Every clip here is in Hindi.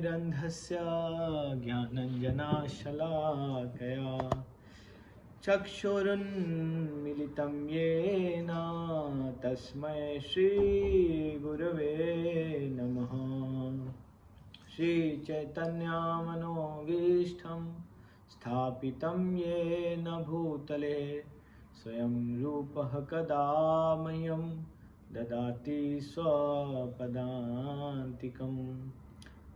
ज्ञानाञ्जनतिमिरन्धस्य ज्ञानञ्जनशलाकया चक्षुरुन्मिलितं येन तस्मै श्रीगुरवे नमः। श्रीचैतन्यमनोभीष्टं स्थापितं येन भूतले स्वयं रूपः कदा मह्यं ददाति स्वपदान्तिकं।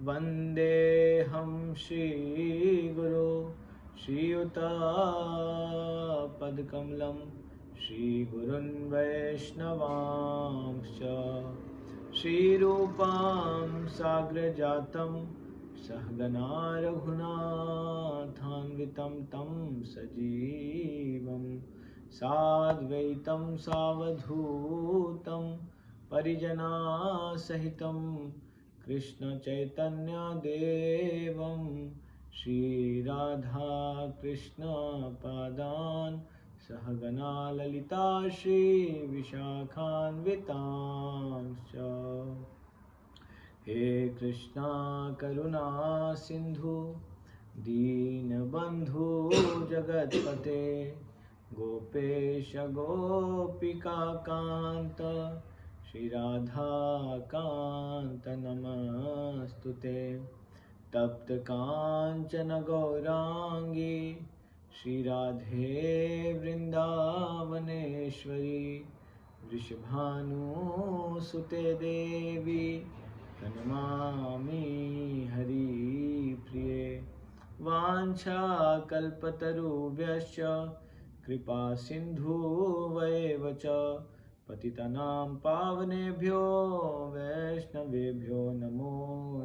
वन्देऽहं श्रीगुरो श्रीयुतापदकमलं श्रीगुरुन् वैष्णवांश्च श्रीरूपां साग्रजातं सहगना रघुनाथान्वितं तं सजीवं साद्वैतं सावधूतं परिजनासहितं कृष्णचैतन्यदेवं श्रीराधाकृष्णपादान् सहगना ललिता श्रीविशाखान्वितांश्च। हे कृष्णा करुणा सिन्धु दीनबन्धु जगत्पते गोपेश गोपिकान्त श्रीराधाकान्त नमस्तुते। तप्त कांचन गौरांगी श्रीराधे वृंदावनेश्वरी वृषभानुसुते देवी प्रणमामि हरिप्रिये। वाञ्छाकल्पतरुभ्यश्च कृपा सिन्धुवैव च पतितानां पावनेभ्यो वैष्णवेभ्यो नमो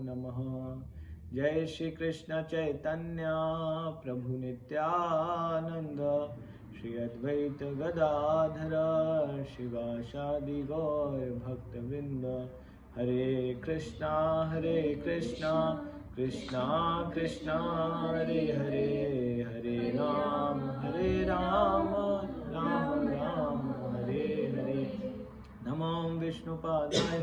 नमः। जय श्री कृष्ण चैतन्य प्रभु नित्यानंद श्री अद्वैत गदाधर शिवासादि गौर भक्तवृंद। हरे कृष्णा कृष्णा कृष्णा हरे हरे, हरे राम राम राम हरे हरे। नमो विष्णुपादाय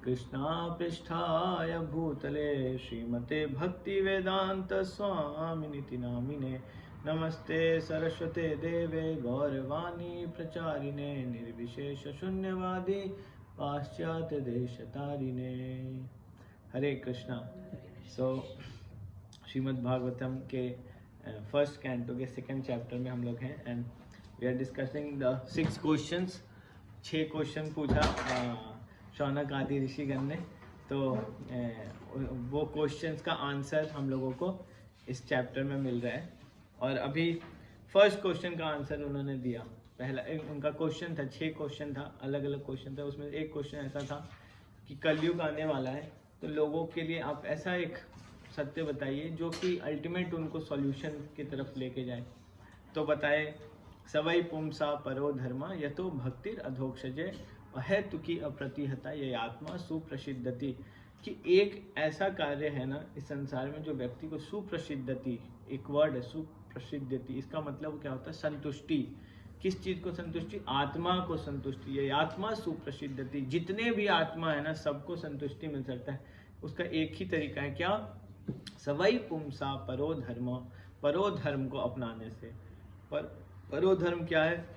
कृष्णा पृष्ठाय भूतले श्रीमते भक्ति वेदांत स्वामिनिति नामिने। नमस्ते सरस्वते देवे गौरवाणी प्रचारिणे निर्विशेष शून्यवादी पाश्चात्य देशतारिणे। हरे कृष्णा। सो श्रीमद् भागवतम के फर्स्ट कैंटो के सेकंड चैप्टर में हम लोग हैं and we are discussing the 6 questions. 6 question पूछा शौनक आदि ऋषिगण ने, तो वो क्वेश्चंस का आंसर हम लोगों को इस चैप्टर में मिल रहा है। और अभी फर्स्ट क्वेश्चन का आंसर उन्होंने दिया। पहला उनका क्वेश्चन था, 6 क्वेश्चन था, अलग अलग क्वेश्चन था। उसमें एक क्वेश्चन ऐसा था कि कलयुग आने वाला है तो लोगों के लिए आप ऐसा एक सत्य बताइए जो कि अल्टीमेट उनको सॉल्यूशन की तरफ लेके जाए। तो बताए सवै पुंसा परो धर्मा यतो भक्तिर अधोक्षजे अहेतु की अप्रतिहता ये आत्मा सुप्रसिद्धति। कि एक ऐसा कार्य है ना इस संसार में जो व्यक्ति को सुप्रसिद्धति, एक वर्ड है सुप्रसिद्धति, इसका मतलब क्या होता है? संतुष्टि। किस चीज को संतुष्टि? आत्मा को संतुष्टि। ये आत्मा सुप्रसिद्धति, जितने भी आत्मा है ना सबको संतुष्टि मिल सकता है। उसका एक ही तरीका है, क्या? सवै पुंसा परो धर्म, परो धर्म को अपनाने से। परो धर्म क्या है?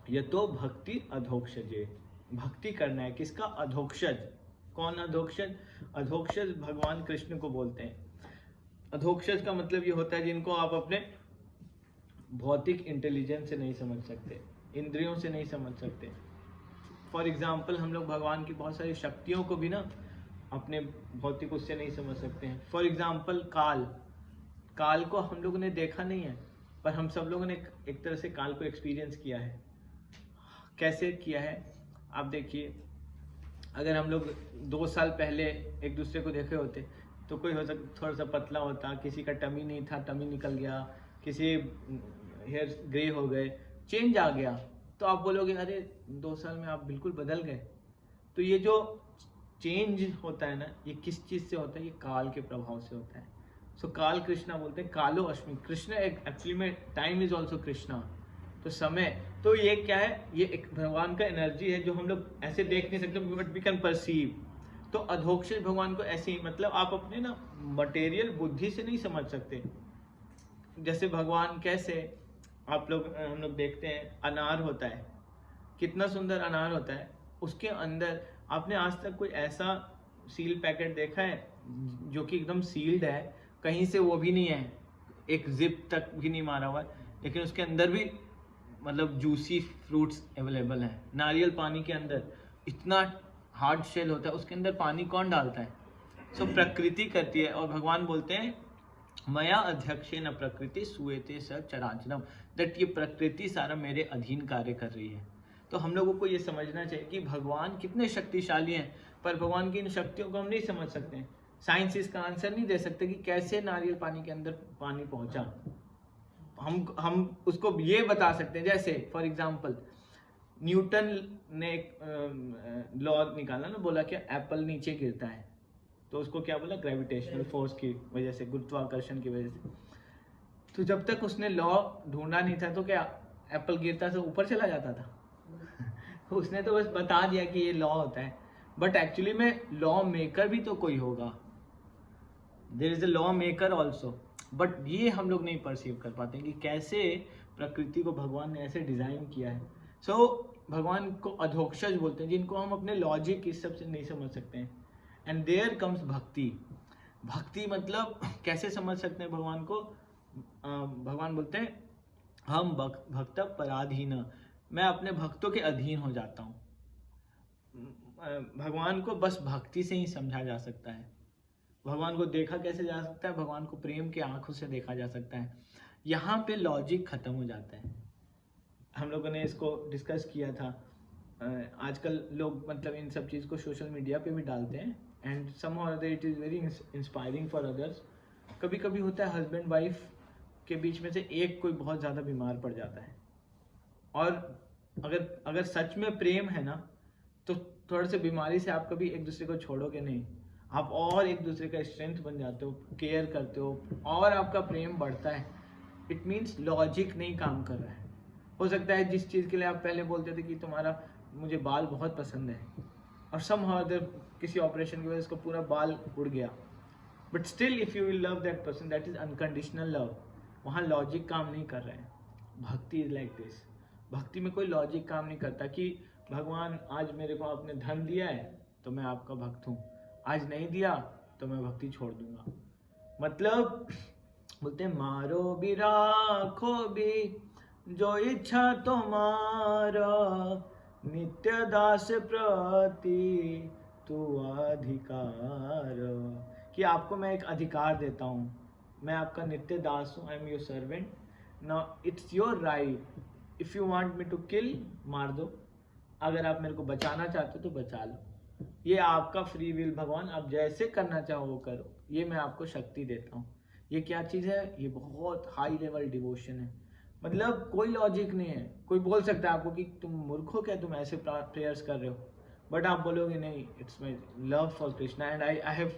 यतो भक्ति अधोक्षजे, भक्ति करना है। किसका? अधोक्षज। कौन अधोक्षज? अधोक्षज भगवान कृष्ण को बोलते हैं। अधोक्षज का मतलब ये होता है जिनको आप अपने भौतिक इंटेलिजेंस से नहीं समझ सकते, इंद्रियों से नहीं समझ सकते। फॉर एग्जाम्पल हम लोग भगवान की बहुत सारी शक्तियों को भी ना अपने भौतिक उससे नहीं समझ सकते हैं। फॉर एग्जाम्पल काल को हम लोगों ने देखा नहीं है, पर हम सब लोगों ने एक तरह से काल को एक्सपीरियंस किया है। कैसे किया है आप देखिए। अगर हम लोग 2 साल पहले एक दूसरे को देखे होते तो कोई हो सकता थोड़ा सा पतला होता, किसी का टमी नहीं था, टमी निकल गया, किसी हेयर ग्रे हो गए, चेंज आ गया, तो आप बोलोगे अरे 2 साल में आप बिल्कुल बदल गए। तो ये जो चेंज होता है ना, ये किस चीज से होता है? ये काल के प्रभाव से होता है। सो काल कृष्णा बोलते हैं, कालो अश्मि। कृष्ण एक एक्चुअली में टाइम इज ऑल्सो कृष्णा, तो समय। तो ये क्या है? ये एक भगवान का एनर्जी है जो हम लोग ऐसे देख नहीं सकते, बट वी कैन परसीव। तो अधोक्षज भगवान को ऐसे ही, मतलब आप अपने ना मटेरियल बुद्धि से नहीं समझ सकते। जैसे भगवान कैसे, आप लोग हम लोग देखते हैं अनार होता है, कितना सुंदर अनार होता है, उसके अंदर आपने आज तक कोई ऐसा सील पैकेट देखा है जो कि एकदम सील्ड है, कहीं से वो भी नहीं है, एक जिप तक भी नहीं मारा हुआ है, लेकिन उसके अंदर भी मतलब जूसी फ्रूट्स अवेलेबल हैं। नारियल पानी के अंदर इतना हार्ड शेल होता है, उसके अंदर पानी कौन डालता है? सो प्रकृति करती है। और भगवान बोलते हैं मया अध्यक्षेन प्रकृति सुएते स चराचरम, दैट ये प्रकृति सारा मेरे अधीन कार्य कर रही है। तो हम लोगों को ये समझना चाहिए कि भगवान कितने शक्तिशाली हैं, पर भगवान की इन शक्तियों को हम नहीं समझ सकते हैं। साइंस इसका आंसर नहीं दे सकते कि कैसे नारियल पानी के अंदर पानी पहुंचा। हम उसको ये बता सकते हैं, जैसे फॉर एग्जाम्पल न्यूटन ने एक लॉ निकाला ना, बोला कि एप्पल नीचे गिरता है, तो उसको क्या बोला? ग्रेविटेशनल फोर्स की वजह से, गुरुत्वाकर्षण की वजह से। तो जब तक उसने लॉ ढूंढा नहीं था तो क्या एप्पल गिरता तो ऊपर चला जाता था? उसने तो बस बता दिया कि ये लॉ होता है, बट एक्चुअली में लॉ मेकर भी तो कोई होगा। There is a law maker also, but ये हम लोग नहीं परसीव कर पाते कि कैसे प्रकृति को भगवान ने ऐसे डिजाइन किया है। सो भगवान को अधोक्षज बोलते हैं, जिनको हम अपने लॉजिक इस सब से नहीं समझ सकते हैं। एंड देयर कम्स भक्ति। भक्ति मतलब कैसे समझ सकते हैं भगवान को? भगवान बोलते हैं हम भक्त पराधीन, मैं अपने भक्तों के अधीन हो जाता हूँ। भगवान को बस भक्ति से ही समझा जा सकता है। भगवान को देखा कैसे जा सकता है? भगवान को प्रेम के आंखों से देखा जा सकता है। यहाँ पे लॉजिक खत्म हो जाता है। हम लोगों ने इसको डिस्कस किया था। आजकल लोग मतलब इन सब चीज़ को सोशल मीडिया पे भी डालते हैं, and somehow it is very inspiring for others. कभी कभी होता है हस्बैंड वाइफ के बीच में से एक कोई बहुत ज़्यादा बीमार पड़ जाता है, और अगर सच में प्रेम है ना, तो थोड़े से बीमारी से आप कभी एक दूसरे को छोड़ोगे नहीं, आप और एक दूसरे का स्ट्रेंथ बन जाते हो, केयर करते हो, और आपका प्रेम बढ़ता है। इट मीन्स लॉजिक नहीं काम कर रहा है। हो सकता है जिस चीज़ के लिए आप पहले बोलते थे कि तुम्हारा मुझे बाल बहुत पसंद है, और समहाउ अदर किसी ऑपरेशन की वजह से उसको पूरा बाल उड़ गया, but still if you will love that person, that is unconditional love. वहाँ लॉजिक काम नहीं कर रहे हैं। भक्ति इज लाइक दिस। भक्ति में कोई लॉजिक काम नहीं करता कि भगवान आज मेरे को आपने धन दिया है तो मैं आपका भक्त हूँ, आज नहीं दिया तो मैं भक्ति छोड़ दूंगा। मतलब बोलते हैं मारो भी राखो भी जो इच्छा तुम्हारा, नित्य दास प्रति तू अधिकार। कि आपको मैं एक अधिकार देता हूँ, मैं आपका नित्य दास हूँ, I am your servant. Now it's your right, if you want me to kill, मार दो, अगर आप मेरे को बचाना चाहते हो तो बचा लो। ये आपका फ्री विल, भगवान आप जैसे करना चाहो वो करो, ये मैं आपको शक्ति देता हूँ। ये क्या चीज़ है? ये बहुत हाई लेवल डिवोशन है। मतलब कोई लॉजिक नहीं है। कोई बोल सकता है आपको कि तुम मूर्ख हो क्या, तुम ऐसे प्रेयर्स कर रहे हो, बट आप बोलोगे नहीं, it's my love for Krishna and I have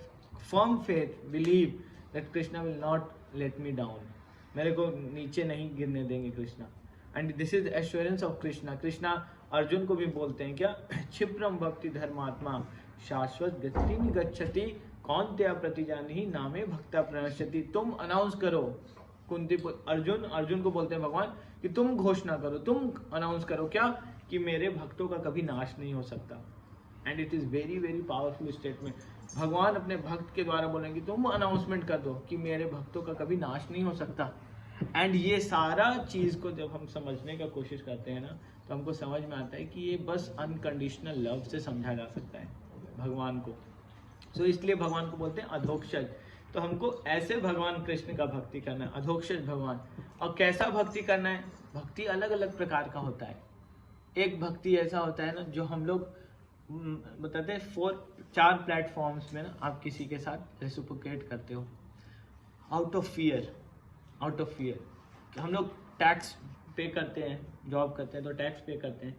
firm faith, believe that Krishna will not let me down, मेरे को नीचे नहीं गिरने देंगे Krishna. And this is assurance of Krishna. Krishna Arjun को भी बोलते हैं क्या? क्षिप्रम भक्ति धर्मात्मा शाश्वत गति गच्छति कौन्तेय प्रतिजानी नामे भक्ता प्रणश्यति। तुम अनाउंस करो, कुंती अर्जुन को बोलते हैं भगवान कि तुम घोषणा करो, तुम अनाउंस करो क्या? कि मेरे भक्तों का कभी नाश नहीं हो सकता। And it is very very powerful statement. भगवान अपने भक्त के द्वारा बोलेंगे तुम अनाउंसमेंट कर दो कि मेरे भक्तों का कभी नाश नहीं हो सकता। एंड ये सारा चीज को जब हम समझने का कोशिश करते हैं ना, तो हमको समझ में आता है कि ये बस अनकंडीशनल लव से समझा जा सकता है भगवान को। सो इसलिए भगवान को बोलते हैं अधोक्षज। तो हमको ऐसे भगवान कृष्ण का भक्ति करना है, अधोक्षज भगवान। और कैसा भक्ति करना है? भक्ति अलग अलग प्रकार का होता है। एक भक्ति ऐसा होता है ना जो हम लोग बताते हैं 4 प्लेटफॉर्म्स में ना आप किसी के साथ रेसिप्रोकेट करते हो। आउट ऑफ फियर हम लोग टैक्स पे करते हैं, जॉब करते हैं तो टैक्स पे करते हैं।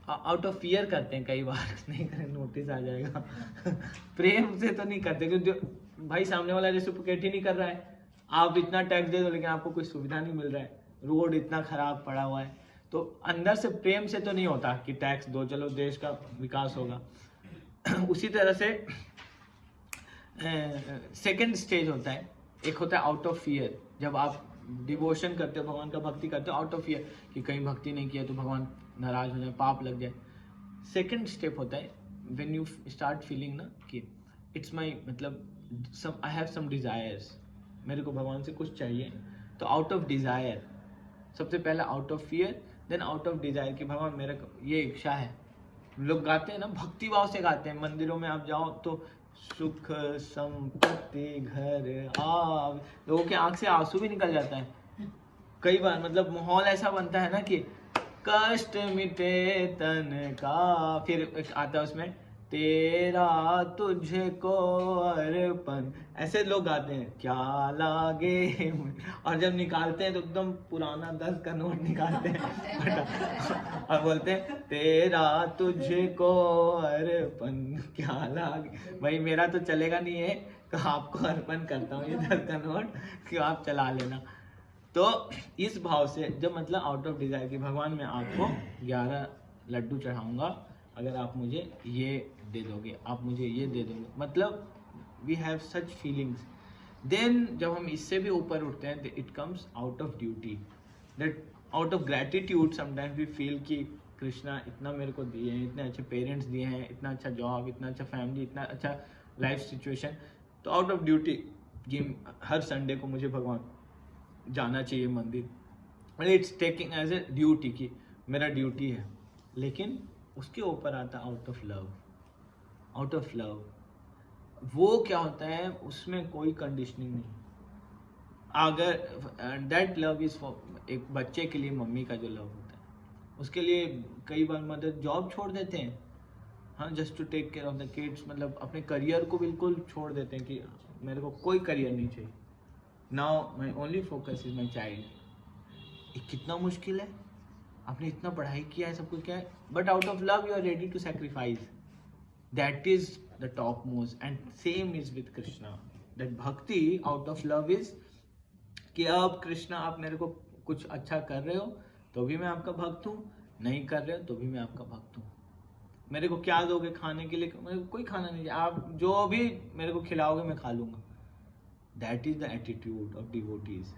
आउट ऑफ फियर करते हैं कई बार, नहीं करें नोटिस आ जाएगा। प्रेम से तो नहीं करते, क्योंकि भाई सामने वाला रेसिप्रोकेट ही नहीं कर रहा है। आप इतना टैक्स दे दो लेकिन आपको कोई सुविधा नहीं मिल रहा है, रोड इतना खराब पड़ा हुआ है, तो अंदर से प्रेम से तो नहीं होता कि टैक्स दो चलो देश का विकास होगा। उसी तरह से सेकंड स्टेज होता है, एक होता है आउट ऑफ फियर, जब आप डिवोशन करते हो, भगवान का भक्ति करते हो आउट ऑफ फियर कि कहीं भक्ति नहीं किया तो भगवान नाराज हो जाए, पाप लग जाए। सेकंड स्टेप होता है व्हेन यू स्टार्ट फीलिंग ना कि इट्स माई मतलब सम आई हैव सम डिजायर्स, मेरे को भगवान से कुछ चाहिए, तो आउट ऑफ डिजायर, सबसे पहला out of fear, then out of desire कि भगवान मेरा ये इच्छा है। लोग गाते हैं ना, भक्ति भाव से गाते हैं, मंदिरों में आप जाओ तो सुख संपत्ति घर आव, लोगों के आंख से आंसू भी निकल जाता है कई बार, मतलब माहौल ऐसा बनता है ना कि कष्ट मिटे तन का, फिर एक आता है उसमें तेरा तुझको अर्पण, ऐसे लोग गाते हैं क्या लागे, और जब निकालते हैं तो एकदम पुराना 10 का नोट निकालते हैं और बोलते हैं तेरा तुझको अर्पण क्या लागे। भाई मेरा तो चलेगा नहीं है, तो आपको अर्पण करता हूँ ये 10 का नोट कि आप चला लेना। तो इस भाव से जब मतलब आउट ऑफ डिजायर कि भगवान मैं आपको 11 लड्डू चढ़ाऊंगा अगर आप मुझे ये दे दोगे, आप मुझे ये दे दोगे, मतलब we have such feelings. Then जब हम इससे भी ऊपर उठते हैं, it comes out of duty, that out of gratitude sometimes we feel कि कृष्णा इतना मेरे को दिए हैं, इतने अच्छे पेरेंट्स दिए हैं, इतना अच्छा जॉब, इतना अच्छा फैमिली, इतना अच्छा लाइफ सिचुएशन, तो आउट ऑफ ड्यूटी कि हर संडे को मुझे भगवान जाना चाहिए मंदिर, it's taking as a duty कि मेरा ड्यूटी है। लेकिन उसके ऊपर आता out of love, out of love वो क्या होता है, उसमें कोई कंडीशनिंग नहीं। अगर दैट लव इज फॉर, एक बच्चे के लिए मम्मी का जो लव होता है उसके लिए कई बार मदर जॉब छोड़ देते हैं, हाँ, just to take care of the kids, मतलब अपने करियर को बिल्कुल छोड़ देते हैं कि मेरे को कोई करियर नहीं चाहिए, now my only focus is my child. कितना मुश्किल है, आपने इतना पढ़ाई किया है, सब कुछ किया है, but out of love you are ready to sacrifice, that is the top most. And same is with Krishna, that bhakti out of love is कि अब कृष्णा आप मेरे को कुछ अच्छा कर रहे हो तो भी मैं आपका भक्त हूँ, नहीं कर रहे हो तो भी मैं आपका भक्त हूँ। मेरे को क्या दोगे खाने के लिए, मेरे को कोई खाना नहीं, आप जो भी मेरे को खिलाओगे मैं खा लूँगा। That is the attitude of devotees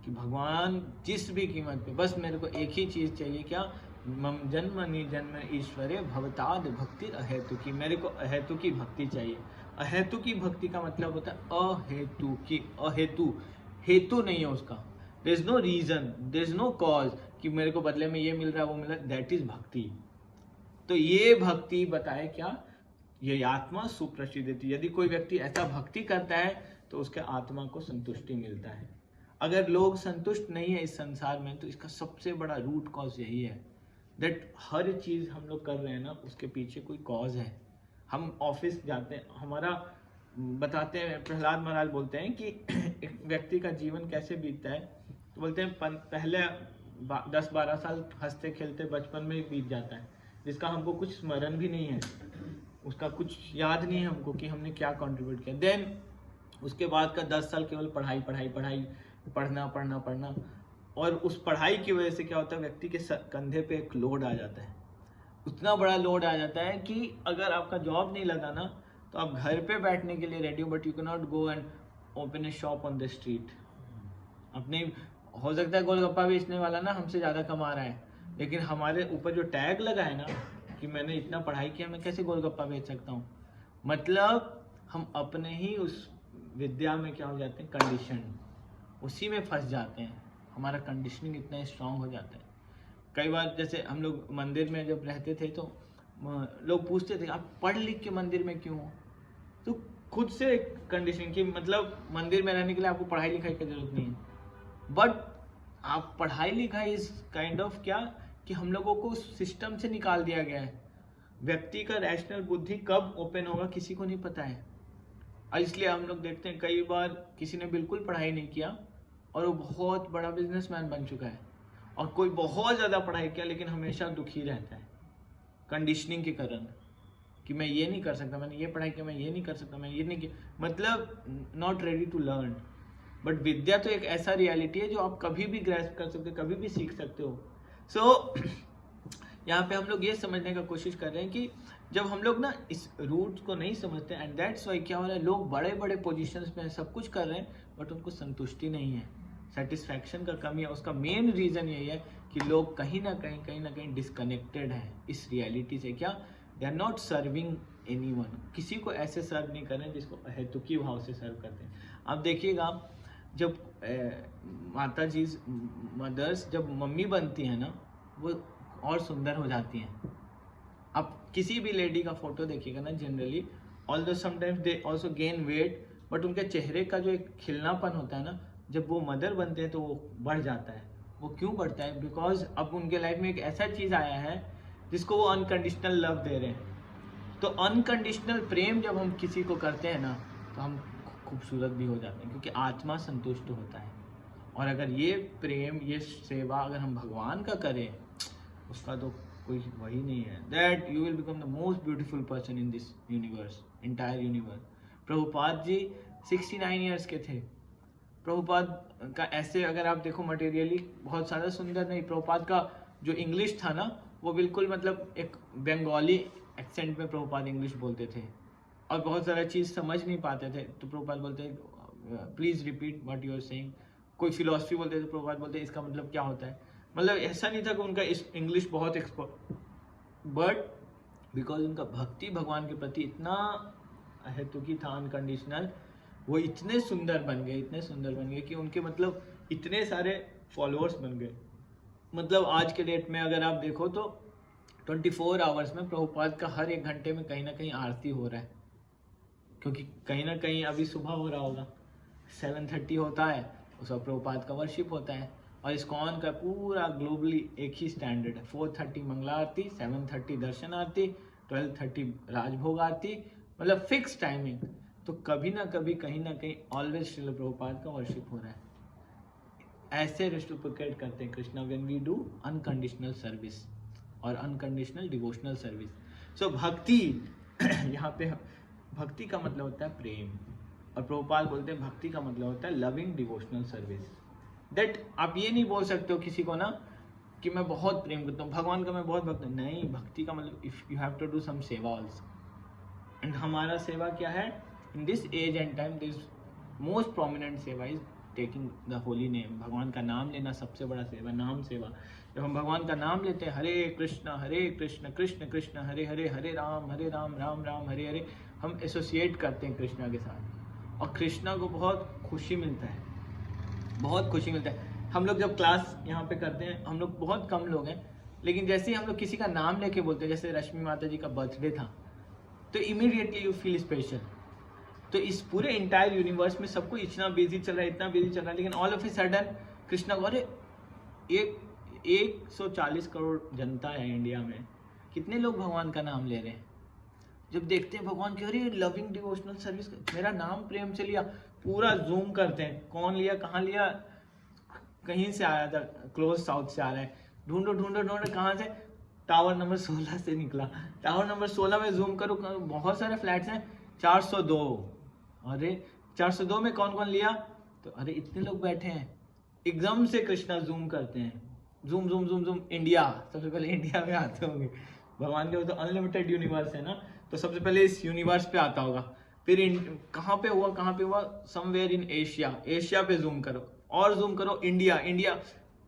कि भगवान जिस भी कीमत पे, बस मेरे को एक ही चीज़ चाहिए, क्या, मम जन्मनि जन्म ईश्वरे भवताद भक्ति अहेतु की, मेरे को अहेतु की भक्ति चाहिए। अहेतु की भक्ति का मतलब होता है अहेतु की, अहेतु, हेतु नहीं है उसका, there is no reason, there is no cause कि मेरे को बदले में ये मिल रहा है वो मिल रहा है, दैट इज भक्ति। तो ये भक्ति बताए क्या, ये आत्मा सुप्रसिद्ध देती। यदि कोई व्यक्ति ऐसा भक्ति करता है तो उसके आत्मा को संतुष्टि मिलता है। अगर लोग संतुष्ट नहीं है इस संसार में, तो इसका सबसे बड़ा रूट कॉज यही है, दैट हर चीज़ हम लोग कर रहे हैं ना उसके पीछे कोई कॉज है। हम ऑफिस जाते हैं, हमारा बताते हैं, प्रहलाद महाराज बोलते हैं कि एक व्यक्ति का जीवन कैसे बीतता है, तो बोलते हैं पहले 10-12 साल हंसते खेलते बचपन में ही बीत जाता है, जिसका हमको कुछ स्मरण भी नहीं है, उसका कुछ याद नहीं है हमको कि हमने क्या कंट्रीब्यूट किया। देन उसके बाद का 10 साल केवल पढ़ाई पढ़ाई पढ़ाई, पढ़ना पढ़ना पढ़ना, और उस पढ़ाई की वजह से क्या होता है, व्यक्ति के कंधे पे एक लोड आ जाता है, उतना बड़ा लोड आ जाता है कि अगर आपका जॉब नहीं लगा ना तो आप घर पे बैठने के लिए रेडी हो, but you can not go and open A shop on the street. अपने हो सकता है गोलगप्पा बेचने वाला ना हमसे ज़्यादा कमा रहा है, लेकिन हमारे ऊपर जो टैग लगा है ना कि मैंने इतना पढ़ाई किया, मैं कैसे गोलगप्पा बेच सकता हूँ। मतलब हम अपने ही उस विद्या में क्या हो जाते हैं, कंडीशन, उसी में फंस जाते हैं, हमारा कंडीशनिंग इतना स्ट्रांग हो जाता है। कई बार जैसे हम लोग मंदिर में जब रहते थे तो लोग पूछते थे आप पढ़ लिख के मंदिर में क्यों हो, तो खुद से एक कंडीशनिंग कि मतलब मंदिर में रहने के लिए आपको पढ़ाई लिखाई की जरूरत नहीं है, बट आप पढ़ाई लिखाई इज काइंड ऑफ क्या कि हम लोगों को सिस्टम से निकाल दिया गया है। व्यक्ति का रैशनल बुद्धि कब ओपन होगा किसी को नहीं पता है, और इसलिए हम लोग देखते हैं कई बार किसी ने बिल्कुल पढ़ाई नहीं किया और वो बहुत बड़ा बिजनेसमैन बन चुका है, और कोई बहुत ज़्यादा पढ़ाई किया लेकिन हमेशा दुखी रहता है कंडीशनिंग के कारण कि मैं ये नहीं कर सकता, मैंने ये पढ़ाई किया, मैं ये नहीं कर सकता, मैं ये नहीं किया, मतलब not ready to learn. But विद्या तो एक ऐसा रियलिटी है जो आप कभी भी ग्रैस्प कर सकते हो, कभी भी सीख सकते हो। सो यहाँ पे हम लोग ये समझने का कोशिश कर रहे हैं कि जब हम लोग ना इस रूट को नहीं समझते, एंड दैट्स वाई क्या हो रहा है, लोग बड़े बड़े पोजीशंस में सब कुछ कर रहे हैं बट उनको संतुष्टि नहीं है, सेटिस्फैक्शन का कमी है। उसका मेन रीज़न यही है कि लोग कहीं ना कहीं डिस्कनेक्टेड हैं इस रियलिटी से। क्या? They are not serving anyone, किसी को ऐसे सर्व नहीं कर रहे हैं जिसको हेतुकी भाव से सर्व करते हैं। अब देखिएगा, जब माता जी मदर्स जब मम्मी बनती है ना, वो और सुंदर हो जाती हैं। आप किसी भी लेडी का फोटो देखिएगा ना, generally although sometimes they also gain weight, but उनके चेहरे का जो एक खिलनापन होता है ना, जब वो मदर बनते हैं तो वो बढ़ जाता है। वो क्यों बढ़ता है? बिकॉज अब उनके लाइफ में एक ऐसा चीज़ आया है जिसको वो अनकंडीशनल लव दे रहे हैं। तो अनकंडीशनल प्रेम जब हम किसी को करते हैं ना, तो हम खूबसूरत भी हो जाते हैं, क्योंकि आत्मा संतुष्ट होता है। और अगर ये प्रेम, ये सेवा अगर हम भगवान का करें, उसका तो कोई वही नहीं है। That you will become the most beautiful person in this universe, entire universe. Prabhupada ji 69 years के थे। प्रभुपाद का ऐसे अगर आप देखो मटेरियली बहुत ज़्यादा सुंदर नहीं। प्रभुपाद का जो इंग्लिश था ना, वो बिल्कुल मतलब एक बंगाली एक्सेंट में प्रभुपाद इंग्लिश बोलते थे और बहुत सारा चीज़ समझ नहीं पाते थे। तो प्रभुपाद बोलते please repeat what you are saying. कोई फिलॉसफी बोलते थे, प्रभुपाद बोलते इसका मतलब क्या होता है। मतलब ऐसा नहीं था कि उनका इस इंग्लिश बहुत एक्सपर्ट, बट बिकॉज उनका भक्ति भगवान के प्रति इतना हेतुकी था, अनकंडीशनल, वो इतने सुंदर बन गए कि उनके मतलब इतने सारे फॉलोअर्स बन गए। मतलब आज के डेट में अगर आप देखो तो 24 आवर्स में प्रभुपाद का हर एक घंटे में कहीं ना कहीं आरती हो रहा है, क्योंकि कहीं ना कहीं अभी सुबह हो रहा होगा, 7:30 होता है, उस वक्त प्रभुपाद का वर्शिप होता है। और इस्कॉन का पूरा ग्लोबली एक ही स्टैंडर्ड है, 4:30 मंगला आरती, 7:30 दर्शन आरती, 12:30 राजभोग आरती, मतलब फिक्स टाइमिंग। तो कभी ना कभी कहीं ना कहीं ऑलवेज श्रील प्रभुपाद का वर्शिप हो रहा है। ऐसे रेसिप्रोकेट करते हैं Krishna when we do unconditional service और unconditional devotional service. So bhakti यहाँ पे भक्ति का मतलब होता है प्रेम, और प्रभुपाद बोलते हैं भक्ति का मतलब होता है लविंग डिवोशनल सर्विस। दैट आप ये नहीं बोल सकते हो किसी को ना कि मैं बहुत प्रेम करता हूँ भगवान का, मैं बहुत भक्त हूँ। नहीं, भक्ति का मतलब if you have to do some सेवा ऑल्सो। एंड हमारा सेवा क्या है in this age and time? This most prominent सेवा is taking the holy name. भगवान का नाम लेना सबसे बड़ा सेवा, नाम सेवा। जब हम भगवान का नाम लेते हैं, हरे कृष्ण कृष्ण कृष्ण हरे हरे, हरे राम राम राम हरे हरे, हम एसोसिएट करते हैं कृष्णा के साथ, और कृष्णा को बहुत खुशी मिलता है, बहुत खुशी मिलता है। हम लोग जब क्लास यहाँ पे करते हैं, हम लोग बहुत कम लोग हैं, लेकिन जैसे ही हम लोग किसी का नाम लेके बोलते हैं, जैसे रश्मि माता जी का बर्थडे था, तो इमीडिएटली यू फील स्पेशल। तो इस पूरे इंटायर यूनिवर्स में सबको इतना बिजी चल रहा है, लेकिन all of a sudden Krishna को, अरे 140 करोड़ जनता है इंडिया में, कितने लोग भगवान का नाम ले रहे हैं। जब देखते हैं भगवान की, अरे लविंग डिवोशनल सर्विस, मेरा नाम प्रेम से लिया, पूरा जूम करते हैं, कौन लिया, कहाँ लिया, कहीं से आया था, क्लोज साउथ से आ रहा है, ढूंढो कहाँ से, टावर नंबर 16 से निकला। टावर नंबर 16 में जूम करो, बहुत सारे फ्लैट्स हैं, 402। अरे 402 में कौन कौन लिया? तो अरे इतने लोग बैठे हैं, एकदम से कृष्णा जूम करते हैं, जूम इंडिया, सबसे पहले इंडिया में आते होंगे। भगवान के वो तो अनलिमिटेड यूनिवर्स है ना, तो सबसे पहले इस यूनिवर्स पे आता होगा। फिर कहाँ पे हुआ? समवेयर इन एशिया पे जूम करो, और जूम करो इंडिया,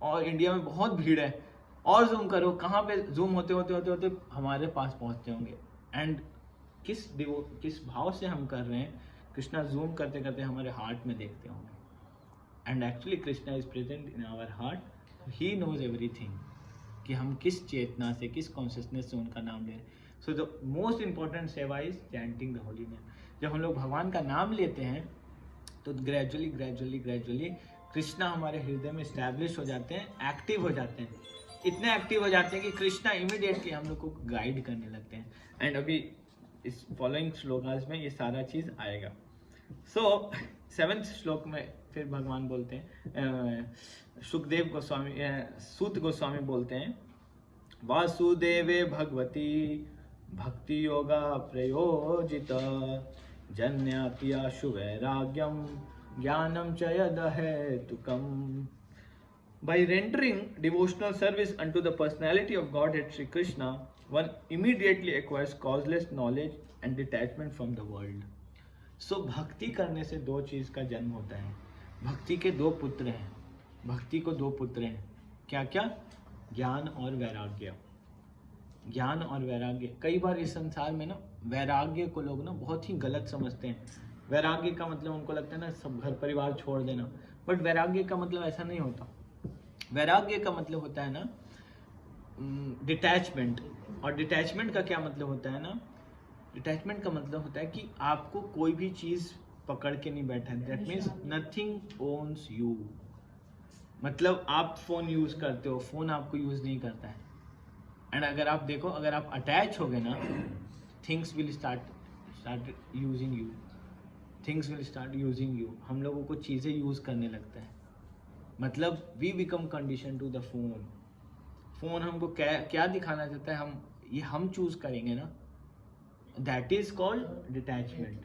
और इंडिया में बहुत भीड़ है, और जूम करो, कहाँ पे जूम होते हमारे पास पहुंचते होंगे। एंड किस भाव से हम कर रहे हैं, कृष्णा जूम करते करते हमारे हार्ट में देखते होंगे। And actually Krishna is present in our heart, he knows everything, कि हम किस चेतना से, किस कॉन्शियसनेस से उनका नाम ले रहे हैं। सो द मोस्ट इंपॉर्टेंट सेवा is chanting the holy name. जब हम लोग भगवान का नाम लेते हैं तो ग्रेजुअली कृष्णा हमारे हृदय में स्टैब्लिश हो जाते हैं, एक्टिव हो जाते हैं, इतने एक्टिव हो जाते हैं कि कृष्णा इमीडिएटली हम लोग को गाइड करने लगते हैं। एंड अभी इस फॉलोइंग श्लोकास में ये सारा चीज आएगा। सो 7th श्लोक में फिर भगवान बोलते हैं, सुखदेव गोस्वामी, सूत गोस्वामी बोलते हैं, वासुदेवे भगवती भक्ति योगा प्रयोजित जन्याति आशु वैराग्यम ज्ञानम च यद हेतुकम। By rendering devotional service unto the personality of Godhead Sri Krishna, one immediately acquires causeless knowledge and detachment from the world. So भक्ति करने से दो चीज का जन्म होता है. भक्ति के दो पुत्र हैं. भक्ति को दो पुत्र हैं. क्या क्या? ज्ञान और वैराग्य. ज्ञान और वैराग्य. कई बार इस संसार में ना वैराग्य को लोग ना बहुत ही गलत समझते हैं. वैराग्य का मतलब उनको लगता है ना सब घर परिवार छोड़ देना, बट वैराग्य का मतलब ऐसा नहीं होता. वैराग्य का मतलब होता है ना डिटैचमेंट. और डिटैचमेंट का क्या मतलब होता है ना? डिटैचमेंट का मतलब होता है कि आपको कोई भी चीज पकड़ के नहीं बैठा है. That means nothing owns you. मतलब आप फोन यूज करते हो, फोन आपको यूज नहीं करता है. एंड अगर आप देखो, अगर आप अटैच हो गए ना, things will start using you. Things will start using you. हम लोगों को चीजें यूज करने लगता है. मतलब we become condition to the phone. Phone हमको क्या दिखाना चाहता है, हम चूज करेंगे ना. That is called detachment.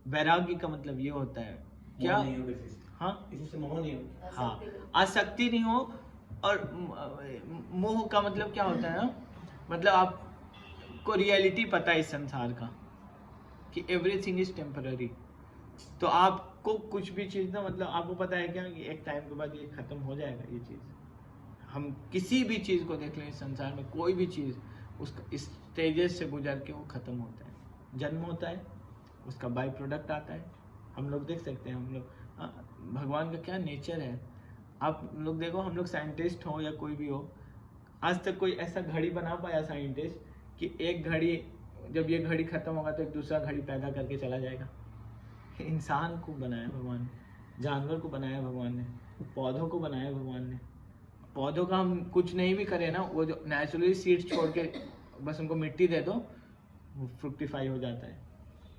वैराग्य का मतलब ये होता है क्या? हाँ, हाँ, आसक्ति नहीं हो. और मोह का मतलब क्या होता है ना? मतलब आपको रियलिटी पता है इस संसार का कि एवरीथिंग इज टेम्पररी. तो आपको कुछ भी चीज ना, मतलब आपको पता है क्या कि एक टाइम के बाद ये खत्म हो जाएगा. ये चीज हम किसी भी चीज को देख लें इस संसार में, कोई भी चीज उसका इस स्टेजेस से गुजर के वो खत्म होता है. जन्म होता है, उसका बाय प्रोडक्ट आता है. हम लोग देख सकते हैं, हम लोग भगवान का क्या नेचर है. आप लोग देखो, हम लोग साइंटिस्ट हो या कोई भी हो, आज तक कोई ऐसा घड़ी बना पाया साइंटिस्ट कि एक घड़ी, जब ये घड़ी खत्म होगा तो एक दूसरा घड़ी पैदा करके चला जाएगा. इंसान को बनाया भगवान, जानवर को बनाया भगवान ने, पौधों को बनाया भगवान ने. पौधों का हम कुछ नहीं भी करें ना, वो जो नेचुरली सीड्स छोड़ के बस उनको मिट्टी दे दो, वो फ्रुक्टिफाई हो जाता है.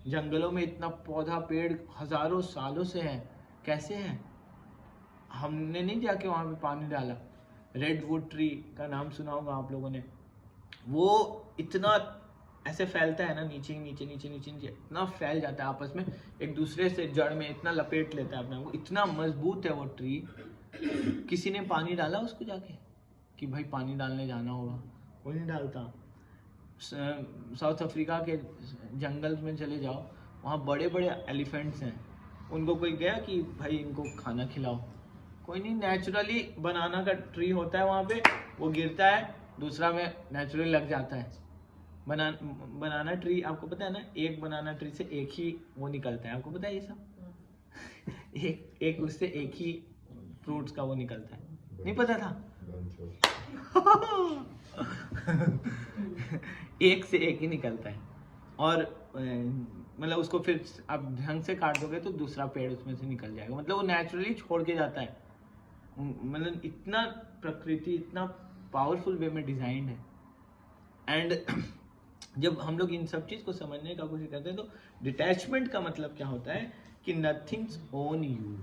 जंगलों में इतना पौधा पेड़ हजारों सालों से है. कैसे है? हमने नहीं जाके वहां पे पानी डाला. रेडवुड ट्री का नाम सुना होगा आप लोगों ने. वो इतना ऐसे फैलता है ना, नीचे नीचे नीचे नीचे नीचे इतना फैल जाता है आपस में, एक दूसरे से जड़ में इतना लपेट लेता है अपने आप को. इतना मजबूत है वो ट्री. किसी ने पानी डाला उसको जाके कि भाई पानी डालने जाना होगा? कोई नहीं डालता. साउथ अफ्रीका के जंगल में चले जाओ, वहाँ बड़े बड़े एलिफेंट्स हैं. उनको कोई गया कि भाई इनको खाना खिलाओ? कोई नहीं. नेचुरली बनाना का ट्री होता है वहाँ पे, वो गिरता है, दूसरा में नेचुरली लग जाता है. बनाना ट्री आपको पता है ना, एक बनाना ट्री से एक ही वो निकलता है. आपको पता है ये सब? एक उससे एक ही फ्रूट्स का वो निकलता है. नहीं पता था? एक से एक ही निकलता है. और मतलब उसको फिर आप ढंग से काट दोगे तो दूसरा पेड़ उसमें से निकल जाएगा. मतलब वो नेचुरली छोड़ के जाता है. मतलब इतना प्रकृति इतना पावरफुल वे में डिजाइंड है. एंड जब हम लोग इन सब चीज को समझने का कोशिश करते हैं तो डिटैचमेंट का मतलब क्या होता है कि नथिंग्स ओन यू.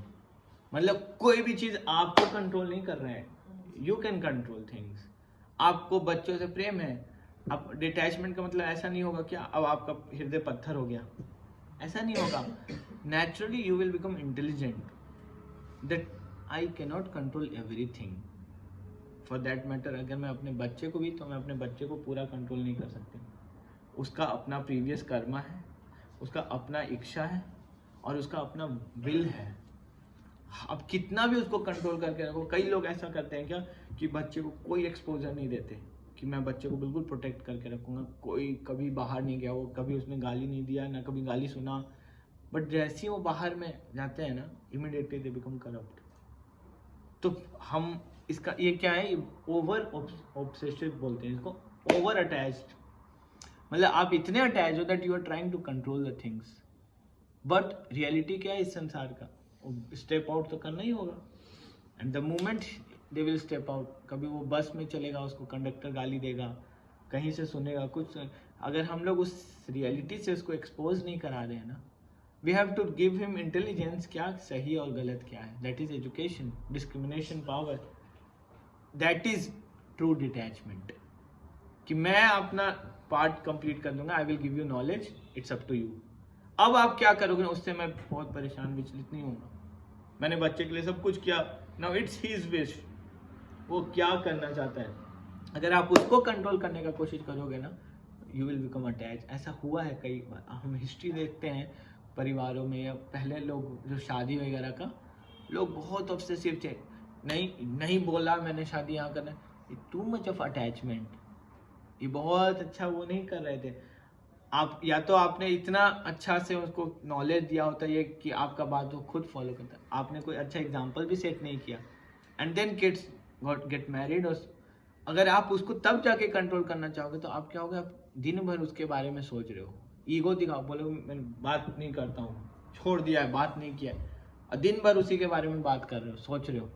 मतलब कोई भी चीज आपको कंट्रोल नहीं कर रहा है. You can control things. आपको बच्चों से प्रेम है, अब डिटैचमेंट का मतलब ऐसा नहीं होगा क्या अब आपका हृदय पत्थर हो गया. ऐसा नहीं होगा. Naturally you will become intelligent that I can not control everything. For that matter अगर मैं अपने बच्चे को भी, तो मैं अपने बच्चे को पूरा कंट्रोल नहीं कर सकती. उसका अपना प्रीवियस कर्मा है, उसका अपना इच्छा है और उसका अपना विल है. अब कितना भी उसको कंट्रोल करके रखो. कई लोग ऐसा करते हैं क्या कि बच्चे को कोई एक्सपोजर नहीं देते कि मैं बच्चे को बिल्कुल प्रोटेक्ट करके रखूंगा. कोई कभी बाहर नहीं गया, वो कभी उसने गाली नहीं दिया, ना कभी गाली सुना. बट जैसे ही वो बाहर में जाते हैं ना, इमीडिएटली दे बिकम करप्ट. तो हम इसका ये क्या है, ओवर ऑब्सेसिव बोलते हैं इसको, ओवर अटैच्ड. मतलब आप इतने अटैच हो that you are trying to control the things. But reality क्या है इस संसार का? स्टेप आउट तो करना ही होगा. And the moment they will step out, कभी वो बस में चलेगा, उसको कंडक्टर गाली देगा, कहीं से सुनेगा कुछ. अगर हम लोग उस रियलिटी से उसको एक्सपोज नहीं करा रहे हैं ना, we have to give him intelligence. क्या सही और गलत क्या है, that is education. Discrimination power, that is true detachment. कि मैं अपना पार्ट कंप्लीट कर दूंगा, I will give you knowledge, it's up to you. अब आप क्या करोगे उससे मैं बहुत परेशान विचलित नहीं होऊंगा. मैंने बच्चे के लिए सब कुछ किया, नाउ इट्स हिज विश, वो क्या करना चाहता है। अगर आप उसको कंट्रोल करने का कोशिश करोगे ना, यू विल बिकम अटैच। ऐसा हुआ है कई बार, हम हिस्ट्री देखते हैं परिवारों में, या पहले लोग जो शादी वगैरह का, लोग बहुत ऑब्सेसिव थे, नहीं नहीं बोला मैंने शादी यहाँ करना, टू मच ऑफ अटैचमेंट, ये बहुत अच्छा वो नहीं कर रहे थे। आप या तो आपने इतना अच्छा से उसको नॉलेज दिया होता है कि आपका बात वो खुद फॉलो करता है, आपने कोई अच्छा एग्जाम्पल भी सेट नहीं किया, and then kids get married. और अगर आप उसको तब जाके कंट्रोल करना चाहोगे तो आप क्या होगा, आप दिन भर उसके बारे में सोच रहे हो, ईगो दिखाओ, बोलो मैं बात नहीं करता हूँ, छोड़ दिया है, बात नहीं किया है, और दिन भर उसी के बारे में बात कर रहे हो, सोच रहे हो,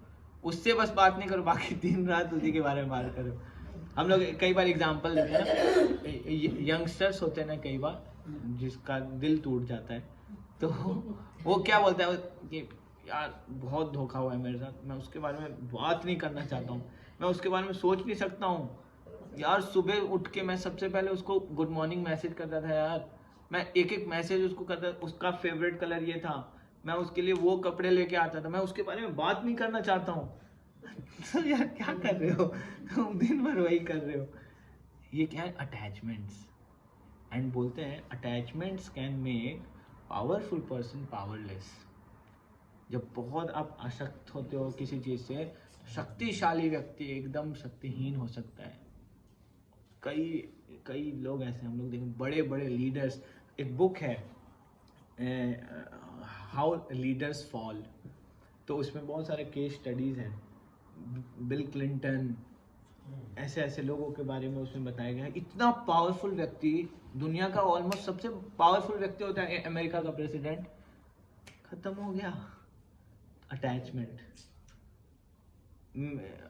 उससे बस बात नहीं करो, बाकी दिन रात उसी के बारे में बात करो। हम लोग कई बार एग्जाम्पल देते हैं ना, यंगस्टर्स होते हैं ना कई बार, जिसका दिल टूट जाता है, तो वो क्या बोलता है कि यार बहुत धोखा हुआ है मेरे साथ, मैं उसके बारे में बात नहीं करना चाहता हूँ, मैं उसके बारे में सोच नहीं सकता हूँ यार। सुबह उठ के मैं सबसे पहले उसको गुड मॉर्निंग मैसेज करता था यार, मैं एक एक मैसेज उसको करता, उसका फेवरेट कलर ये था, मैं उसके लिए वो कपड़े लेके आता था, मैं उसके बारे में बात नहीं करना चाहता हूँ। तो यार क्या कर रहे हो तुम, दिन भर वही कर रहे हो। ये क्या है, अटैचमेंट्स। एंड बोलते हैं attachments can make powerful person powerless. जब बहुत आप आसक्त होते हो किसी चीज से, शक्तिशाली व्यक्ति एकदम शक्तिहीन हो सकता है। कई कई लोग ऐसे हम लोग देखें, बड़े बड़े लीडर्स, एक बुक है हाउ लीडर्स फॉल, तो उसमें बहुत सारे केस स्टडीज हैं, बिल क्लिंटन, ऐसे ऐसे लोगों के बारे में उसमें बताया गया है। इतना पावरफुल व्यक्ति, दुनिया का ऑलमोस्ट सबसे पावरफुल व्यक्ति होता है अमेरिका का प्रेसिडेंट, खत्म हो गया, अटैचमेंट।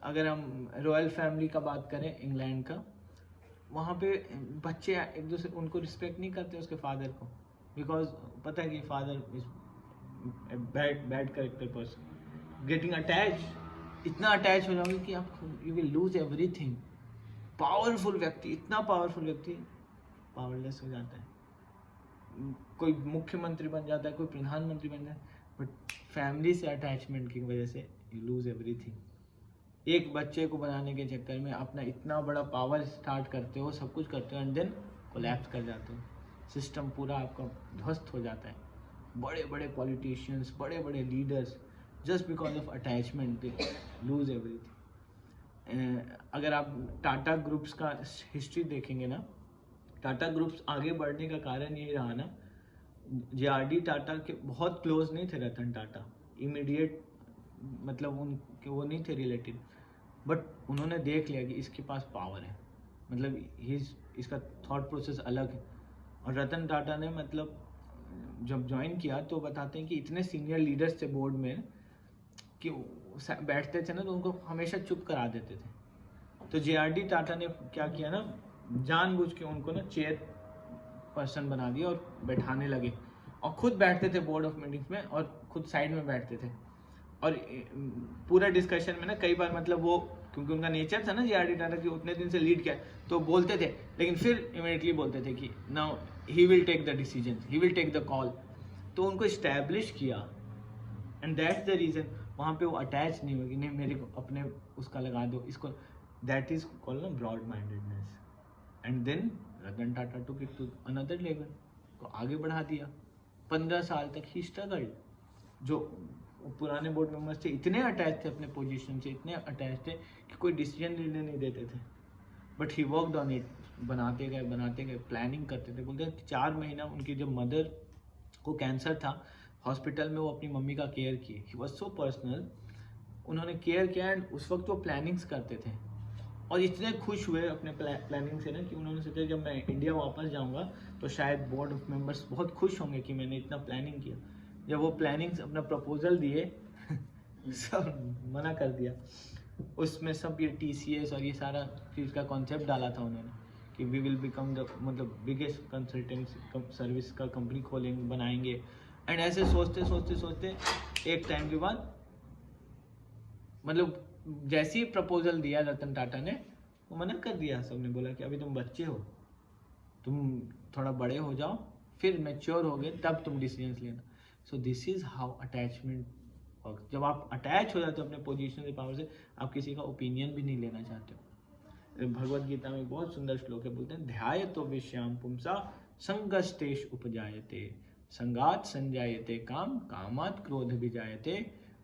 अगर हम रॉयल फैमिली का बात करें इंग्लैंड का, वहाँ पे बच्चे एक दूसरे उनको रिस्पेक्ट नहीं करते उसके फादर को, बिकॉज पता है कि father is bad character person, getting attach, इतना अटैच हो जाओगे कि आप you will lose everything. Powerful व्यक्ति, इतना पावरफुल व्यक्ति पावरलेस हो जाता है, कोई मुख्यमंत्री बन जाता है, कोई प्रधानमंत्री बन जाता है, बट फैमिली से अटैचमेंट की वजह से यू लूज एवरीथिंग। एक बच्चे को बनाने के चक्कर में अपना इतना बड़ा पावर स्टार्ट करते हो, सब कुछ करते हो, एंड देन कोलैप्स कर जाते हो, सिस्टम पूरा आपका ध्वस्त हो जाता है। बड़े बड़े पॉलिटिशियंस, बड़े बड़े leaders, just because of attachment they lose everything. अगर आप टाटा ग्रुप्स का हिस्ट्री देखेंगे ना, टाटा ग्रुप्स आगे बढ़ने का कारण ये रहा ना, JRD टाटा के बहुत क्लोज नहीं थे रतन टाटा, इमीडिएट मतलब उनके वो नहीं थे रिलेटेड, बट उन्होंने देख लिया कि इसके पास पावर है, मतलब इसका थॉट प्रोसेस अलग है। और रतन टाटा ने मतलब जब ज्वाइन किया तो बताते हैं कि इतने सीनियर लीडर्स थे बोर्ड में कि बैठते थे ना तो उनको हमेशा चुप करा देते थे। तो JRD टाटा ने क्या किया ना, जानबूझ के उनको ना चेयर पर्सन बना दिया और बैठाने लगे, और खुद बैठते थे बोर्ड ऑफ मीटिंग्स में और खुद साइड में बैठते थे। और पूरा डिस्कशन में ना कई बार मतलब वो, क्योंकि उनका नेचर था ना JRD टाटा की, उतने दिन से लीड किया, तो बोलते थे, लेकिन फिर इमीडिएटली बोलते थे कि now he will take the decision, he will take the call. तो उनको इस्टेब्लिश किया, एंड दैट्स द रीजन वहाँ पे वो अटैच नहीं होगी, नहीं मेरे को अपने उसका लगा दो इसको, दैट इज कॉल्ड ना broad mindedness. And then Ratan Tata took it to another level, को आगे बढ़ा दिया। 15 साल तक ही स्ट्रगल्ड। जो पुराने बोर्ड मेंबर्स थे इतने अटैच थे अपने पोजीशन से, इतने अटैच थे कि कोई डिसीजन लेने नहीं देते थे, but he worked on it, बनाते गए, प्लानिंग करते थे। बोलते हैं 4 महीना उनकी जब मदर को कैंसर था हॉस्पिटल में, वो अपनी मम्मी का केयर किए, ही वॉज सो पर्सनल, उन्होंने केयर किया, एंड उस वक्त वो प्लानिंग्स करते थे, और इतने खुश हुए अपने प्लानिंग से ना कि उन्होंने सोचा जब मैं इंडिया वापस जाऊंगा तो शायद बोर्ड ऑफ मेंबर्स बहुत खुश होंगे कि मैंने इतना प्लानिंग किया। जब वो प्लानिंग्स अपना प्रपोजल दिए सब मना कर दिया, उसमें सब ये TCS और ये सारा चीज़ का कॉन्सेप्ट डाला था उन्होंने कि वी विल बिकम द मतलब बिगेस्ट कंसल्टेंसी सर्विस का कंपनी खोलेंगे, बनाएंगे, एंड ऐसे सोचते एक टाइम के बाद मतलब जैसे ही प्रपोजल दिया रतन टाटा ने, वो मना कर दिया। सबने बोला कि अभी तुम बच्चे हो, तुम थोड़ा बड़े हो जाओ, फिर मैच्योर हो गए तब तुम डिसीजंस लेना। So this is how attachment और जब आप अटैच हो जाते हो अपने पोजीशन से, पावर से, आप किसी का ओपिनियन भी नहीं लेना चाहते हो। भगवत गीता में बहुत सुंदर श्लोक है, बोलते हैं ध्याय तो विश्याम पुंसा संगस्तेश उपजायते संगात संजायते काम कामात क्रोध विजायते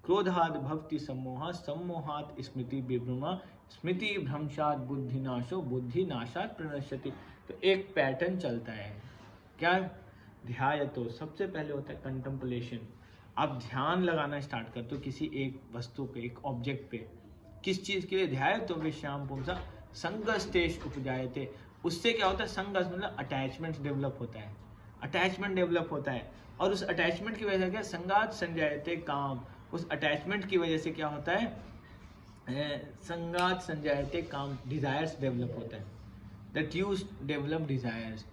क्रोधाद भक्ति सम्मोहा सम्मोहात स्मृति विभ्रमा स्मृति भ्रंशात बुद्धिनाशो बुद्धिनाशात प्रणश्यति। तो एक पैटर्न चलता है क्या, ध्याय तो सबसे पहले होता है कंटेम्पलेशन। आप ध्यान लगाना स्टार्ट करते हो किसी एक वस्तु पे, एक ऑब्जेक्ट पे। किस चीज के लिए? ध्याय तो विश्याम पुंसा संगस्तेश उपजायते। उससे क्या होता है? संगस मतलब अटैचमेंट डेवलप होता है, अटैचमेंट डेवलप होता है, और उस अटैचमेंट की वजह से क्या, संगात संजायते काम। उस अटैचमेंट की वजह से क्या होता है? संगात संजायते काम, डिजायर्स डेवलप होता है। That you develop desires.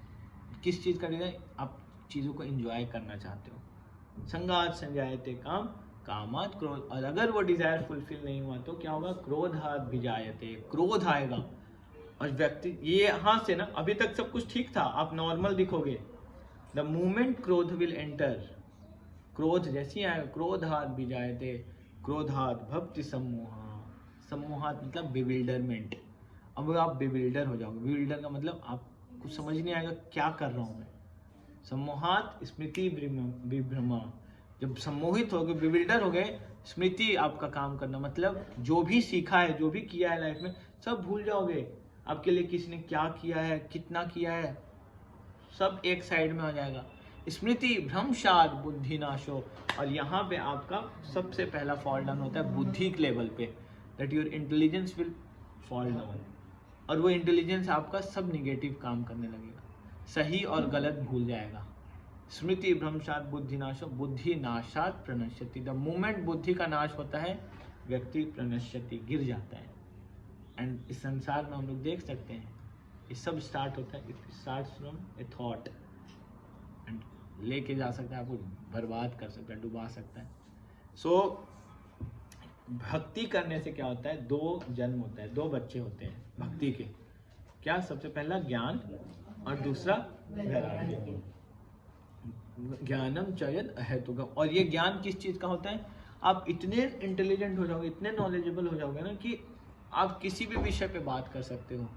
किस चीज का डिजायर? आप चीजों को एंजॉय करना चाहते हो। संगात संजायते काम कामात क्रोध। और अगर वो डिजायर फुलफिल नहीं हुआ तो क्या होगा? क्रोधात विजायते, क्रोध आएगा। और व्यक्ति ये यहाँ से ना, अभी तक सब कुछ ठीक था, आप नॉर्मल दिखोगे। द मोमेंट क्रोध विल एंटर, क्रोध जैसी आएगा, क्रोधात विजायते क्रोधात भक्ति सम्मोहा। सम्मोहात मतलब बिविल्डरमेंट। अब आप बिविल्डर हो जाओगे। बिविल्डर का मतलब आपको समझ नहीं आएगा क्या कर रहा हूँ मैं। सम्मोहात स्मृति विभ्रमा। जब सम्मोहित हो गए, बिविल्डर हो गए, स्मृति आपका काम करना, मतलब जो भी सीखा है, जो भी किया है लाइफ में, सब भूल जाओगे। आपके लिए किसी ने क्या किया है, कितना किया है, सब एक साइड में हो जाएगा। स्मृति भ्रंशात बुद्धिनाशो। और यहाँ पे आपका सबसे पहला फॉल डाउन होता है बुद्धि के लेवल पे, that your intelligence will fall down. और वो इंटेलिजेंस आपका सब निगेटिव काम करने लगेगा, सही और गलत भूल जाएगा। स्मृति भ्रंशात बुद्धिनाशो बुद्धिनाशात प्रणश्यति। द मोमेंट बुद्धि का नाश होता है, व्यक्ति प्रणश्यति, गिर जाता है। एंड इस संसार में हम लोग देख सकते हैं ये सब स्टार्ट होता है, it starts from A thought, and लेके जा सकता है, आपको बर्बाद कर सकता है, डुबा सकता है। सो भक्ति करने से क्या होता है? दो जन्म होता है, दो बच्चे होते हैं भक्ति के। क्या? सबसे पहला ज्ञान और दूसरा वैराग्य। ज्ञानम चयत अहेतुकम। और ये ज्ञान किस चीज का होता है? आप इतने इंटेलिजेंट हो जाओगे, इतने नॉलेजेबल हो जाओगे ना कि आप किसी भी विषय पे बात कर सकते हो।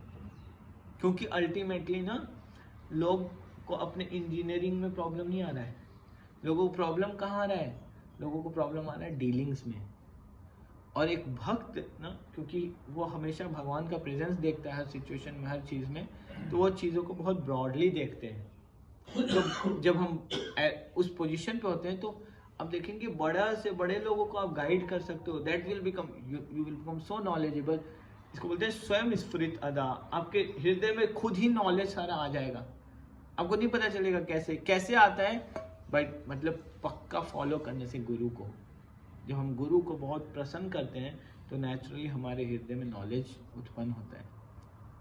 क्योंकि अल्टीमेटली ना, लोग को अपने इंजीनियरिंग में प्रॉब्लम नहीं आ रहा है। लोगों को प्रॉब्लम कहाँ आ रहा है? लोगों को प्रॉब्लम आ रहा है डीलिंग्स में। और एक भक्त ना, क्योंकि वो हमेशा भगवान का प्रेजेंस देखता है हर सिचुएशन में, हर चीज़ में, तो वो चीज़ों को बहुत ब्रॉडली देखते हैं। तो जब हम उस पोजीशन पे होते हैं तो आप देखेंगे बड़ा से बड़े लोगों को आप गाइड कर सकते हो। That will become, you will become so knowledgeable. इसको बोलते हैं स्वयं स्फुरित अदा। आपके हृदय में खुद ही नॉलेज सारा आ जाएगा, आपको नहीं पता चलेगा कैसे कैसे आता है, बट मतलब पक्का फॉलो करने से गुरु को। जब हम गुरु को बहुत प्रसन्न करते हैं तो नेचुरली हमारे हृदय में नॉलेज उत्पन्न होता है।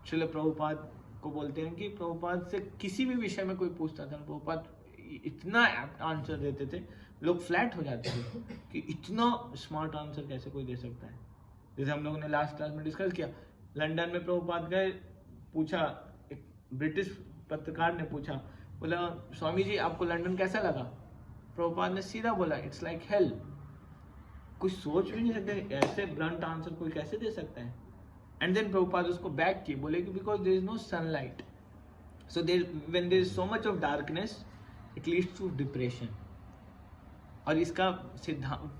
श्रील प्रभुपाद को बोलते हैं कि प्रभुपाद से किसी भी विषय में कोई पूछता था, प्रभुपाद इतना एप्ट आंसर देते थे, लोग फ्लैट हो जाते थे कि इतना स्मार्ट आंसर कैसे कोई दे सकता है। जैसे हम लोगों ने लास्ट क्लास में डिस्कस किया, लंदन में प्रभुपाद गए, पूछा, एक ब्रिटिश पत्रकार ने पूछा, बोला स्वामी जी आपको लंदन कैसा लगा? प्रभुपाद ने सीधा बोला इट्स लाइक हेल। कुछ सोच भी नहीं सकते, ऐसे ब्लंट आंसर कोई कैसे दे सकता है। एंड देन प्रभुपाद उसको बैक किए, बोले कि because there is no sunlight, so there when there is so much of darkness it leads to depression. और इसका सिद्धांत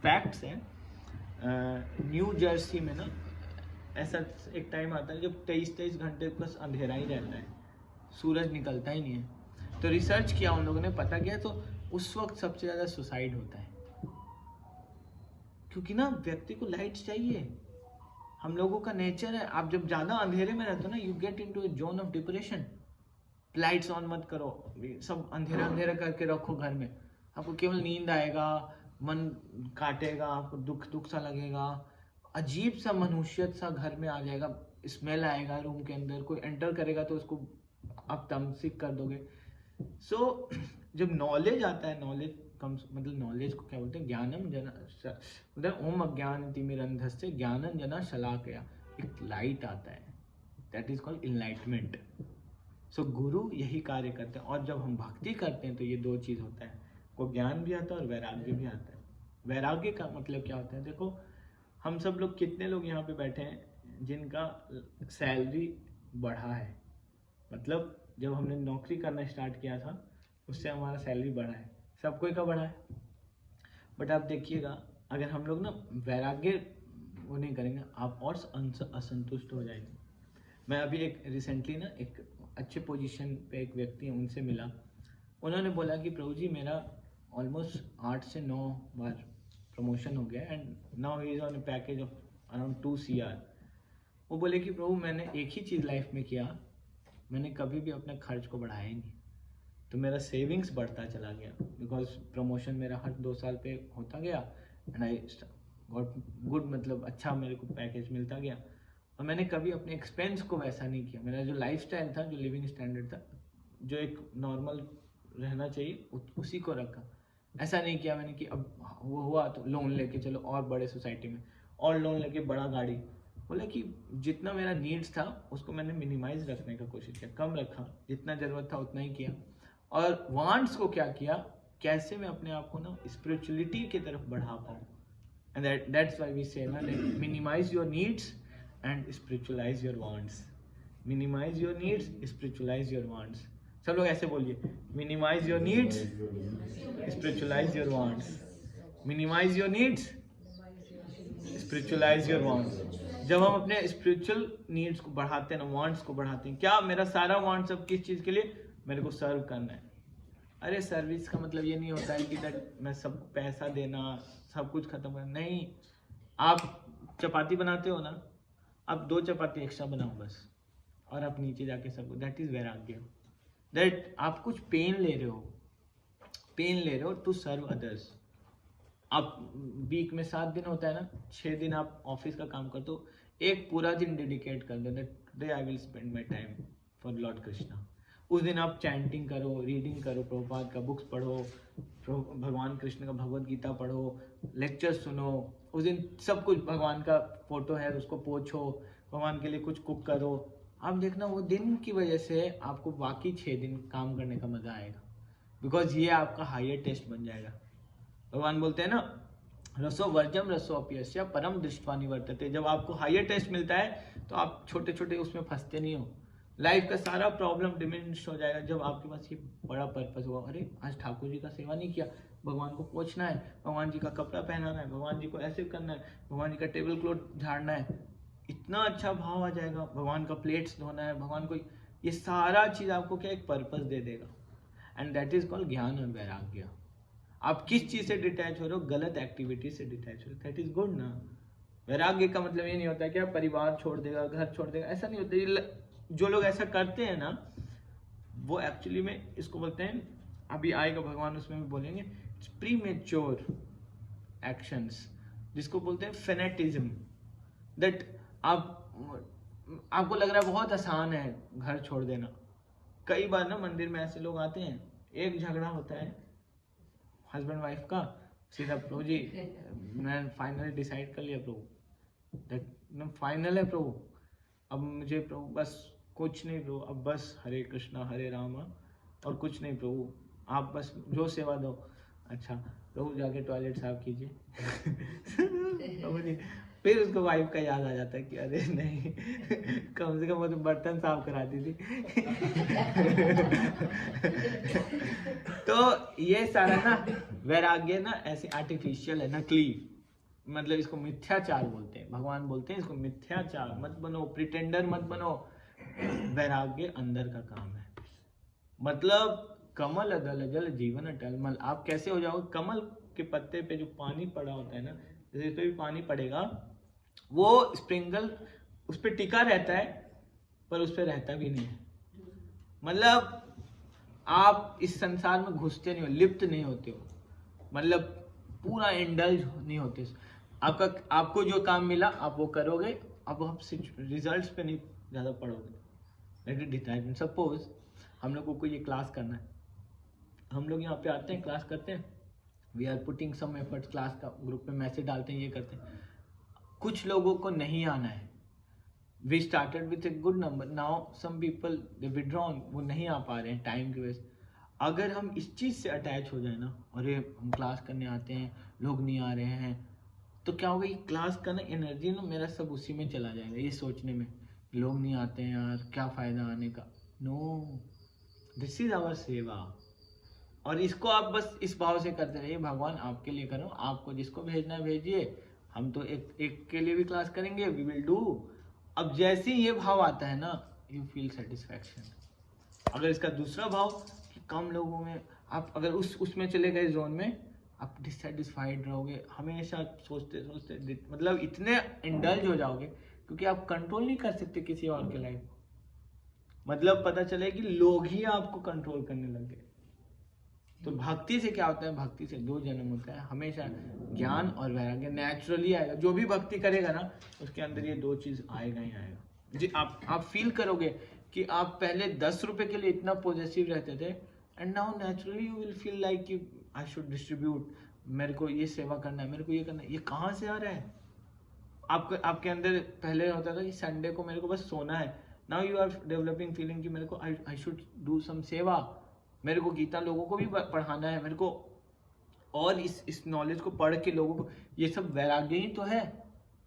फैक्ट्स है। न्यू जर्सी में ना ऐसा एक टाइम आता है जब 23 घंटे बस अंधेरा ही रहता है, सूरज निकलता ही नहीं है। तो रिसर्च किया उन लोगों ने, पता किया, तो उस वक्त सबसे ज़्यादा सुसाइड होता है, क्योंकि ना व्यक्ति को लाइट चाहिए। हम लोगों का नेचर है, आप जब ज़्यादा अंधेरे में रहते हो ना, you get into A zone of depression. Lights on मत करो, सब अंधेरा अंधेरा करके रखो घर में, आपको केवल नींद आएगा, मन काटेगा, आपको दुख दुख सा लगेगा, अजीब सा मनुष्यत सा घर में आ जाएगा, स्मेल आएगा रूम के अंदर, कोई एंटर करेगा तो उसको आप तमसिक कर दोगे। सो जब नॉलेज आता है, नॉलेज कम्स, मतलब नॉलेज को क्या बोलते हैं? ज्ञानम जना, मतलब ओम अज्ञान तिमिरंधस्य ज्ञानम जना शलाकया, एक लाइट आता है, दैट इज कॉल्ड इनलाइटमेंट। सो गुरु यही कार्य करते हैं। और जब हम भक्ति करते हैं तो ये दो चीज होता है, को ज्ञान भी आता है और वैराग्य भी आता है। वैराग्य का मतलब क्या होता है? देखो, हम सब लोग, कितने लोग यहाँ पे बैठे हैं जिनका सैलरी बढ़ा है? मतलब जब हमने नौकरी करना स्टार्ट किया था उससे हमारा सैलरी बढ़ा है, सब कोई का बढ़ा है। बट आप देखिएगा, अगर हम लोग ना वैराग्य वो नहीं करेंगे, आप और असंतुष्ट हो जाएंगे। मैं अभी एक रिसेंटली ना एक अच्छे पोजीशन पे एक व्यक्ति है, उनसे मिला। उन्होंने बोला कि प्रभु जी, मेरा ऑलमोस्ट 8 से 9 बार प्रमोशन हो गया and now he is on a package of around 2 CR। वो बोले कि प्रभु, मैंने एक ही चीज़ लाइफ में किया, मैंने कभी भी अपने खर्च को बढ़ाया ही नहीं, तो मेरा सेविंग्स बढ़ता चला गया। बिकॉज प्रमोशन मेरा हर 2 साल पे होता गया एंड आई गॉट गुड, मतलब अच्छा मेरे को पैकेज मिलता गया। और मैंने कभी अपने एक्सपेंस को वैसा नहीं किया। मेरा जो लाइफस्टाइल था, जो लिविंग स्टैंडर्ड था, जो एक नॉर्मल रहना चाहिए, उसी को रखा। ऐसा नहीं किया मैंने कि अब वो हुआ तो लोन लेके चलो और बड़े सोसाइटी में, और लोन लेके बड़ा गाड़ी। बोला कि जितना मेरा नीड्स था उसको मैंने मिनिमाइज रखने का कोशिश किया, कम रखा, जितना ज़रूरत था उतना ही किया। और वांट्स को क्या किया, कैसे मैं अपने आप को ना स्पिरिचुअलिटी की तरफ बढ़ा पाऊँ। And that's why we say ना, minimize your needs and spiritualize your wants. Minimize your needs, spiritualize your wants. सब लोग ऐसे बोलिए, minimize your needs, spiritualize your wants. Minimize your needs, spiritualize your wants. जब हम अपने स्पिरिचुअल नीड्स को बढ़ाते हैं ना, वांट्स को बढ़ाते हैं, क्या मेरा सारा वांट्स अब किस चीज़ के लिए? मेरे को सर्व करना है। अरे सर्विस का मतलब ये नहीं होता है कि दैट मैं सबको पैसा देना, सब कुछ खत्म करना। नहीं, आप चपाती बनाते हो ना, आप 2 चपाती एक्स्ट्रा बनाओ बस, और आप नीचे जाके सबको, दैट इज वैराग्य। दैट आप कुछ पेन ले रहे हो टू सर्व अदर्स। आप वीक में 7 दिन होता है ना, 6 दिन आप ऑफिस का काम करते हो, एक पूरा दिन डेडिकेट कर दो, that today I will spend my time for Lord Krishna. उस दिन आप चैंटिंग करो, रीडिंग करो, प्रभुपाद का बुक्स पढ़ो, भगवान कृष्ण का भगवत गीता पढ़ो, लेक्चर सुनो। उस दिन सब कुछ, भगवान का फोटो है उसको पोछो, भगवान के लिए कुछ कुक करो। आप देखना वो दिन की वजह से आपको बाकी 6 दिन काम करने का मजा आएगा, बिकॉज ये आपका हायर टेस्ट बन जाएगा। भगवान बोलते हैं ना, रसो वर्जम रसो अपयस्य परम दृष्टवा निवर्तते। जब आपको हायर टेस्ट मिलता है तो आप छोटे छोटे उसमें फंसते नहीं हो, लाइफ का सारा प्रॉब्लम डिमिनिश हो जाएगा। जब आपके पास ये बड़ा पर्पस होगा, अरे आज ठाकुर जी का सेवा नहीं किया, भगवान को पोछना है, भगवान जी का कपड़ा पहनाना है, भगवान जी को ऐसे करना है, भगवान जी का टेबल क्लॉथ झाड़ना है, इतना अच्छा भाव आ जाएगा। भगवान का प्लेट्स धोना है, भगवान को, ये सारा चीज आपको क्या एक पर्पस दे देगा। एंड दैट इज कॉल्ड ज्ञान और वैराग्य। आप किस चीज से डिटैच हो रहे हो? गलत एक्टिविटी से डिटैच हो रहे हो, दैट इज गुड ना। वैराग्य का मतलब ये नहीं होता कि आप परिवार छोड़ देगा, घर छोड़ देगा, ऐसा नहीं होता। जो लोग ऐसा करते हैं ना, वो एक्चुअली में इसको बोलते हैं, अभी आएगा भगवान उसमें भी बोलेंगे, इट्स प्रीमेच्योर एक्शंस, जिसको बोलते हैं फेनेटिज्म। दैट आपको लग रहा है बहुत आसान है घर छोड़ देना। कई बार ना मंदिर में ऐसे लोग आते हैं, एक झगड़ा होता है हस्बैंड वाइफ का, सीधा प्रभु जी मैं फाइनली डिसाइड कर लिया प्रभु, दैट फाइनल है प्रभु, अब मुझे प्रभु बस कुछ नहीं प्रभु, अब बस हरे कृष्णा हरे राम और कुछ नहीं प्रभु, आप बस जो सेवा दो। अच्छा प्रभु जाके टॉयलेट साफ कीजिए। प्रभु जी, फिर उसको वाइफ का याद आ जाता है कि अरे नहीं, कम से कम वो तो बर्तन साफ करा दी थी। तो ये सारा ना वैराग्य ना ऐसे आर्टिफिशियल है, नकली, मतलब इसको मिथ्याचार बोलते हैं। भगवान बोलते हैं इसको मिथ्याचार मत बनो, प्रिटेंडर मत बनो। वैराग्य अंदर का काम है। मतलब कमल अदल जल जीवन अटल। आप कैसे हो जाओगे? कमल के पत्ते पे जो पानी पड़ा होता है ना, जैसे इस पे भी पानी पड़ेगा, वो स्प्रिंगल उस पे टिका रहता है पर उस पे रहता भी नहीं है। मतलब आप इस संसार में घुसते नहीं हो, लिप्त नहीं होते हो, मतलब पूरा इंडल्ज नहीं होते। आपको जो काम मिला आप वो करोगे, अब आप रिजल्ट्स पे नहीं ज़्यादा पढ़ोगे। Let it decide. सपोज हम लोग को ये क्लास करना है, हम लोग यहाँ पे आते हैं, क्लास करते हैं, we are putting some efforts, class का ग्रुप में मैसेज डालते हैं, ये करते हैं। कुछ लोगों को नहीं आना है, we started with a good number, now some people they withdrawn, वो नहीं आ पा रहे हैं टाइम की वजह से। अगर हम इस चीज़ से अटैच हो जाए ना, और ये हम क्लास करने आते हैं, लोग नहीं आ रहे हैं, तो क्या होगा, ये क्लास का ना एनर्जी ना मेरा सब उसी में चला जाएगा, ये सोचने में लोग नहीं आते हैं यार, क्या फ़ायदा आने का। नो, दिस इज आवर सेवा। और इसको आप बस इस भाव से करते रहिए, भगवान आपके लिए करो, आपको जिसको भेजना है भेजिए, हम तो एक एक के लिए भी क्लास करेंगे, वी विल डू। अब जैसे ही ये भाव आता है ना, यू फील सेटिस्फैक्शन। अगर इसका दूसरा भाव कि कम लोगों में, आप अगर उसमें चले गए जोन में, आप डिससेटिस्फाइड रहोगे, हमेशा सोचते सोचते मतलब इतने इंडल्ज हो जाओगे, क्योंकि आप कंट्रोल नहीं कर सकते किसी और के लाइफ को। मतलब पता चले कि लोग ही आपको कंट्रोल करने लगे। तो भक्ति से क्या होता है, भक्ति से दो जन्म होता है, हमेशा ज्ञान और वैराग्य नेचुरली आएगा। जो भी भक्ति करेगा ना, उसके अंदर ये दो चीज आएगा ही आएगा जी। आप फील करोगे कि आप पहले 10 रुपए के लिए इतना पॉजिटिव रहते थे, and now naturally you will feel like कि आई शुड डिस्ट्रीब्यूट, मेरे को ये सेवा करना है, मेरे को ये करना है। ये कहाँ से आ रहा है? आपके अंदर पहले होता था कि संडे को मेरे को बस सोना है, now you are developing feeling कि मेरे को आई शुड डू सम सेवा, मेरे को गीता लोगों को भी पढ़ाना है, मेरे को और इस नॉलेज को पढ़ के लोगों को, ये सब वैराग्य ही तो है।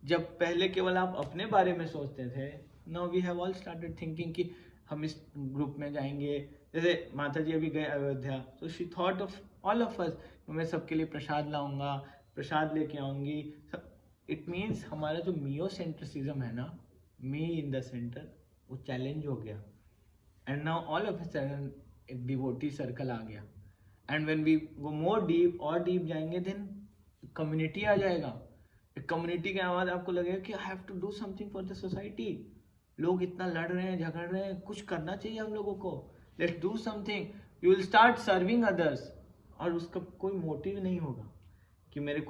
जब पहले केवल आप अपने बारे में सोचते थे, now we have all started thinking कि हम इस ग्रुप में जाएंगे। जैसे माता जी अभी गए अयोध्या, तो she thought of all of us, मैं सबके लिए प्रसाद लाऊंगा, प्रसाद लेके आऊंगी। इट मीन्स हमारा जो मियो सेंट्रिसिज्म है ना, मी इन द सेंटर, वो चैलेंज हो गया। And now all of a sudden एक डिवोटी सर्कल आ गया। And when we go more deep, और डीप जाएंगे, देन कम्युनिटी आ जाएगा। एक कम्युनिटी के आवाज आपको लगेगा कि I have to do something for the society. लोग इतना लड़ रहे हैं, झगड़ रहे हैं, कुछ करना चाहिए हम लोगों को, let's do something. You will start serving others, और उसका कोई मोटिव नहीं होगा कि मेरे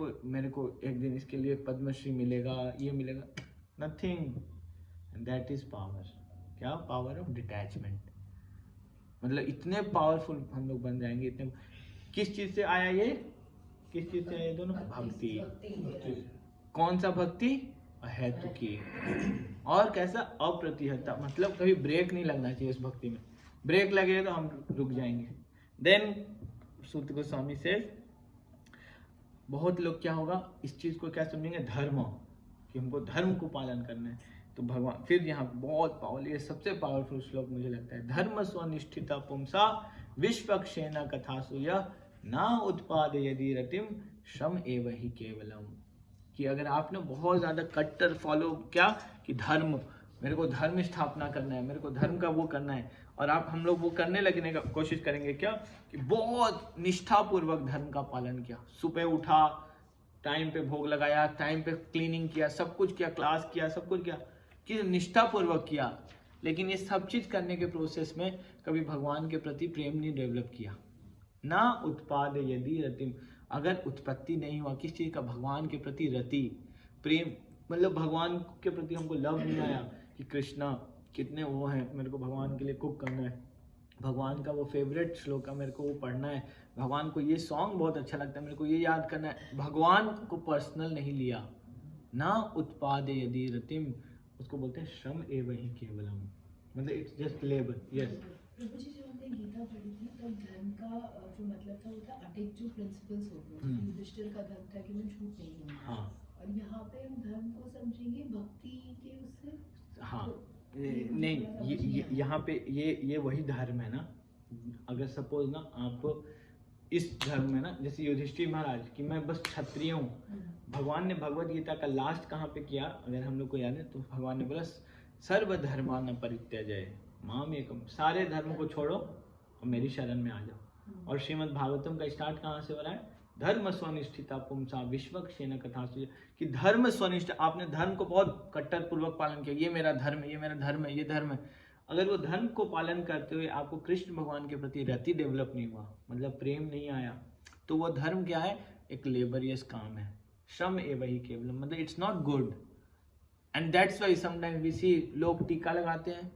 को एक दिन इसके लिए पद्मश्री मिलेगा, ये मिलेगा, नथिंग। That is power. क्या? Power of detachment. मतलब इतने पावरफुल हम लोग बन जाएंगे, इतने। किस चीज से आया ये? किस चीज से आया ये दोनों? भक्ति। कौन सा भक्ति? अहेतु की। और कैसा? अप्रतिहता, मतलब कभी ब्रेक नहीं लगना चाहिए उस भक्ति में। ब्रेक लगेगा तो हम रुक जाएंगे। देन सूत गोस्वामी से बहुत लोग क्या होगा, इस चीज को क्या समझेंगे? धर्म, कि हमको धर्म को पालन करना है। तो भगवान फिर यहाँ बहुत पावरफुल, ये सबसे पावरफुल श्लोक मुझे लगता है, धर्म स्वनिष्ठिता पुंसा विश्वक्षेण कथासु ना उत्पादयति रतिम श्रम एव हि केवलम। कि अगर आपने बहुत ज्यादा कट्टर फॉलो क्या कि धर्म, मेरे को धर्म स्थापना करना है, मेरे को धर्म का वो करना है, और हम लोग वो करने लगने का कोशिश करेंगे क्या कि बहुत निष्ठापूर्वक धर्म का पालन किया, सुबह उठा, टाइम पे भोग लगाया, टाइम पे क्लीनिंग किया, सब कुछ किया, क्लास किया, सब कुछ किया, कि निष्ठापूर्वक किया। लेकिन ये सब चीज करने के प्रोसेस में कभी भगवान के प्रति प्रेम नहीं डेवलप किया। ना उत्पाद यदि रतिम, अगर उत्पत्ति नहीं हुआ किस चीज का? भगवान के प्रति रति, प्रेम, मतलब भगवान के प्रति हमको लव नहीं आया कि कृष्णा कितने वो हैं, मेरे को भगवान के लिए कुक करना है, भगवान का वो फेवरेट श्लोक है, मेरे को वो पढ़ना है, भगवान को ये सॉन्ग बहुत अच्छा लगता है, मेरे को ये याद करना है। भगवान को पर्सनल नहीं लिया। ना उत्पाद यदि रतिम, उसको बोलते हैं श्रम एव हि केवलम, मतलब इट्स जस्ट लेबर। यस प्रभु जी, जब हमने गीता पढ़ी थी तब धर्म का जो मतलब था वो था अटेक टू प्रिंसिपल्स होते हैं। युधिष्ठिर का धर्म था कि मैं झूठ नहीं बोलूंगा। हाँ, और यहाँ पे हम धर्म को समझेंगे भक्ति के उससे। हाँ, नहीं, यहाँ पे ये वही धर्म है ना। अगर सपोज ना आप इस धर्म में ना, जैसे युधिष्ठिर महाराज कि मैं बस क्षत्रिय हूँ, भगवान ने भगवत गीता का लास्ट कहाँ पे किया अगर हम लोग को याद है, तो भगवान ने बोला सर्वधर्मान परित्यज्य माम एकम, सारे धर्म को छोड़ो और मेरी शरण में आ जाओ। और श्रीमद् भागवतम का स्टार्ट कहाँ से हो रहा है? धर्म स्वनिष्ठिता पुंसा विश्वक्षेण कथासु, कि धर्म स्वनिष्ठ, आपने धर्म को बहुत कट्टर पूर्वक पालन किया, ये मेरा धर्म है, ये मेरा धर्म है, ये धर्म है। अगर वो धर्म को पालन करते हुए आपको कृष्ण भगवान के प्रति रति डेवलप नहीं हुआ, मतलब प्रेम नहीं आया, तो वो धर्म क्या है? एक लेबरियस काम है। श्रम एव हि केवलम, मतलब it's not good. And that's why sometimes we see लोग टीका लगाते हैं,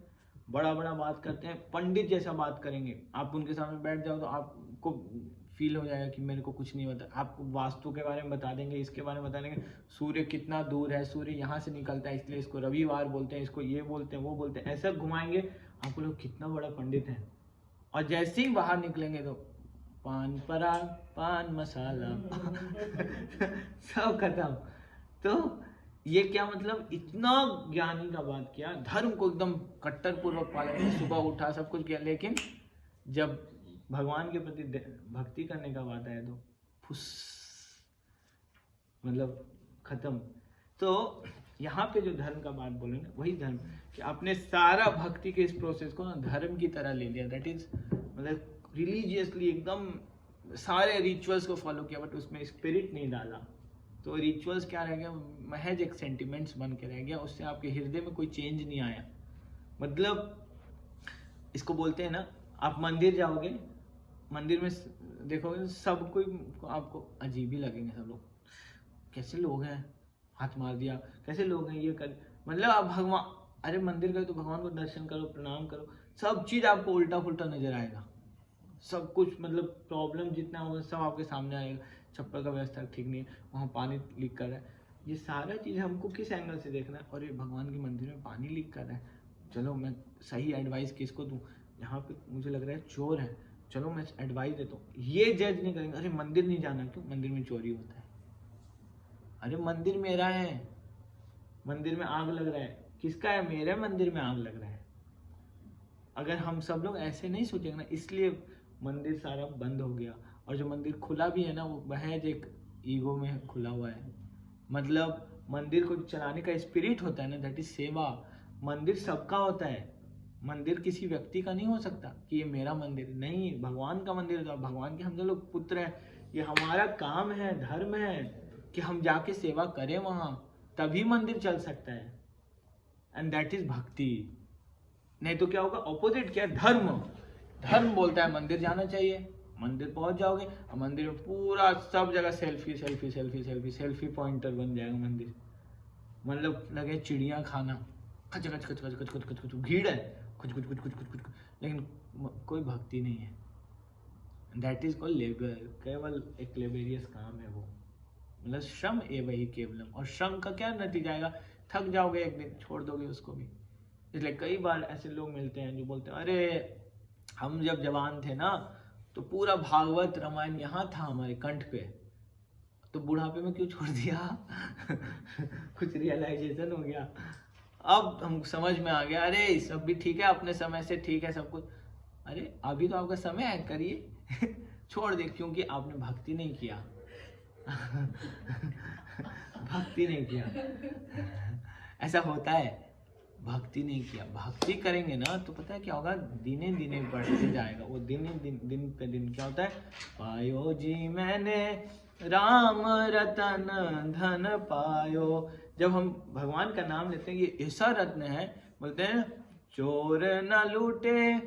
बड़ा बड़ा बात करते हैं, पंडित जैसा बात करेंगे, आप उनके सामने बैठ जाओ तो आपको फील हो जाएगा कि मेरे को कुछ नहीं होता। आपको वास्तु के बारे में बता देंगे, इसके बारे में बता देंगे, सूर्य कितना दूर है, सूर्य यहाँ से निकलता है इसलिए इसको रविवार बोलते हैं, इसको ये बोलते हैं, वो बोलते हैं, ऐसा घुमाएंगे। आपको लोग कितना बड़ा पंडित है, और जैसे ही बाहर निकलेंगे तो पान पराग, पान मसाला सब खत्म। तो ये क्या मतलब, इतना ज्ञानी का बात किया, धर्म को एकदम कट्टर पूर्वक पालन किया, सुबह उठा सब कुछ किया, लेकिन जब भगवान के प्रति भक्ति करने का बात आया तो फुस, मतलब खत्म। तो यहाँ पे जो धर्म का बात बोले ना, वही धर्म कि आपने सारा भक्ति के इस प्रोसेस को ना धर्म की तरह ले लिया, दैट इज मतलब रिलीजियसली एकदम सारे रिचुअल्स को फॉलो किया, बट उसमें स्पिरिट नहीं डाला। तो रिचुअल्स क्या रह गया, महज एक सेंटिमेंट्स बन के रह गया, उससे आपके हृदय में कोई चेंज नहीं आया। मतलब इसको बोलते हैं ना, आप मंदिर जाओगे, मंदिर में देखोगे सब कोई आपको अजीब ही लगेंगे, सब लोग कैसे लोग हैं, हाथ मार दिया, कैसे लोग हैं ये कर, मतलब आप भगवान, अरे मंदिर गए तो भगवान को दर्शन करो, प्रणाम करो, सब चीज आपको उल्टा पुल्टा नजर आएगा, सब कुछ मतलब प्रॉब्लम जितना होगा सब आपके सामने आएगा। चप्पल का व्यवस्था ठीक नहीं है, वहाँ पानी लीक कर रहा है, ये सारा चीज हमको किस एंगल से देखना है, और ये भगवान के मंदिर में पानी लीक कर रहा है, चलो मैं सही एडवाइस किसको दूँ, यहाँ पे मुझे लग रहा है चोर है, चलो मैं एडवाइस देता हूँ, ये जज नहीं करेंगे। अरे मंदिर नहीं जाना, क्यों, मंदिर में चोरी होता है, अरे मंदिर मेरा है, मंदिर में आग लग रहा है, किसका है, मेरे मंदिर में आग लग रहा है। अगर हम सब लोग ऐसे नहीं सोचेंगे ना, इसलिए मंदिर सारा बंद हो गया, और जो मंदिर खुला भी है ना, वो महज एक ईगो में खुला हुआ है। मतलब मंदिर को चलाने का स्पिरिट होता है ना, दैट इज सेवा। मंदिर सबका होता है, मंदिर किसी व्यक्ति का नहीं हो सकता कि ये मेरा मंदिर नहीं, भगवान का मंदिर है, भगवान के हम सब लोग पुत्र हैं, ये हमारा काम है, धर्म है कि हम जाके सेवा करें वहां, तभी मंदिर चल सकता है, एंड दैट इज भक्ति। नहीं तो क्या होगा, ऑपोजिट क्या, धर्म, धर्म बोलता है मंदिर जाना चाहिए, मंदिर पहुंच जाओगे और मंदिर में पूरा सब जगह selfie selfie selfie selfie selfie pointer बन जाएगा मंदिर, मतलब लगे चिड़िया खाना, खच खच खच खच खच खच खच, भीड़ है, कुछ कुछ कुछ कुछ कुछ कुछ, लेकिन कोई भक्ति नहीं है। दैट इज कॉल्ड लेबर, केवल एक लेबेरियस काम है वो, मतलब श्रम एवं ही केवलम। और श्रम का क्या नतीजा आएगा, थक जाओगे, एक दिन छोड़ दोगे उसको भी। इसलिए कई बार ऐसे लोग मिलते हैं जो बोलते हैं, अरे हम जब जवान थे ना तो पूरा भागवत रामायण यहाँ था हमारे कंठ पे, तो बुढ़ापे में क्यों छोड़ दिया कुछ रियलाइजेशन हो गया, अब हम समझ में आ गया, अरे सब भी ठीक है, अपने समय से ठीक है सब कुछ, अरे अभी तो आपका समय है, करिए छोड़ दे, क्योंकि आपने भक्ति नहीं किया भक्ति नहीं किया, ऐसा होता है, भक्ति नहीं किया। भक्ति करेंगे ना तो पता है क्या होगा, दिने दिने बढ़ते जाएगा वो, दिन पे दिन क्या होता है, पायो जी मैंने राम रतन धन पायो। जब हम भगवान का नाम लेते हैं, ये ऐसा रत्न है, बोलते हैं चोर न लूटे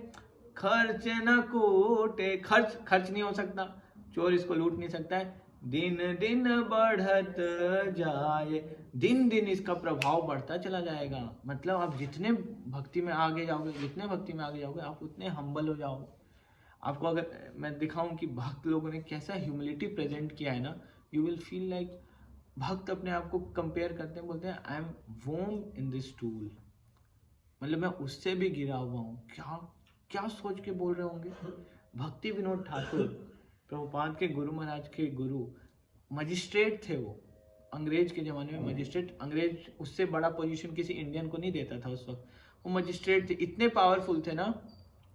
खर्च न कूटे, खर्च नहीं हो सकता, चोर इसको लूट नहीं सकता है, दिन दिन बढ़त जाए, दिन दिन इसका प्रभाव बढ़ता चला जाएगा। मतलब आप जितने भक्ति में आगे जाओगे, जितने भक्ति में आगे जाओगे, आप उतने हम्बल हो जाओगे। आपको अगर मैं दिखाऊं कि भक्त लोगों ने कैसा ह्यूमिलिटी प्रेजेंट किया है ना, यू विल फील लाइक, भक्त अपने आप को कंपेयर करते हैं, बोलते हैं आई एम वोम इन दिस टूल, मतलब मैं उससे भी गिरा हुआ हूँ। क्या क्या सोच के बोल रहे होंगे। भक्ति विनोद ठाकुर प्रभुपाद के गुरु महाराज के गुरु, मजिस्ट्रेट थे वो, अंग्रेज के ज़माने में मजिस्ट्रेट, अंग्रेज उससे बड़ा पोजीशन किसी इंडियन को नहीं देता था उस वक्त, वो मजिस्ट्रेट थे, इतने पावरफुल थे ना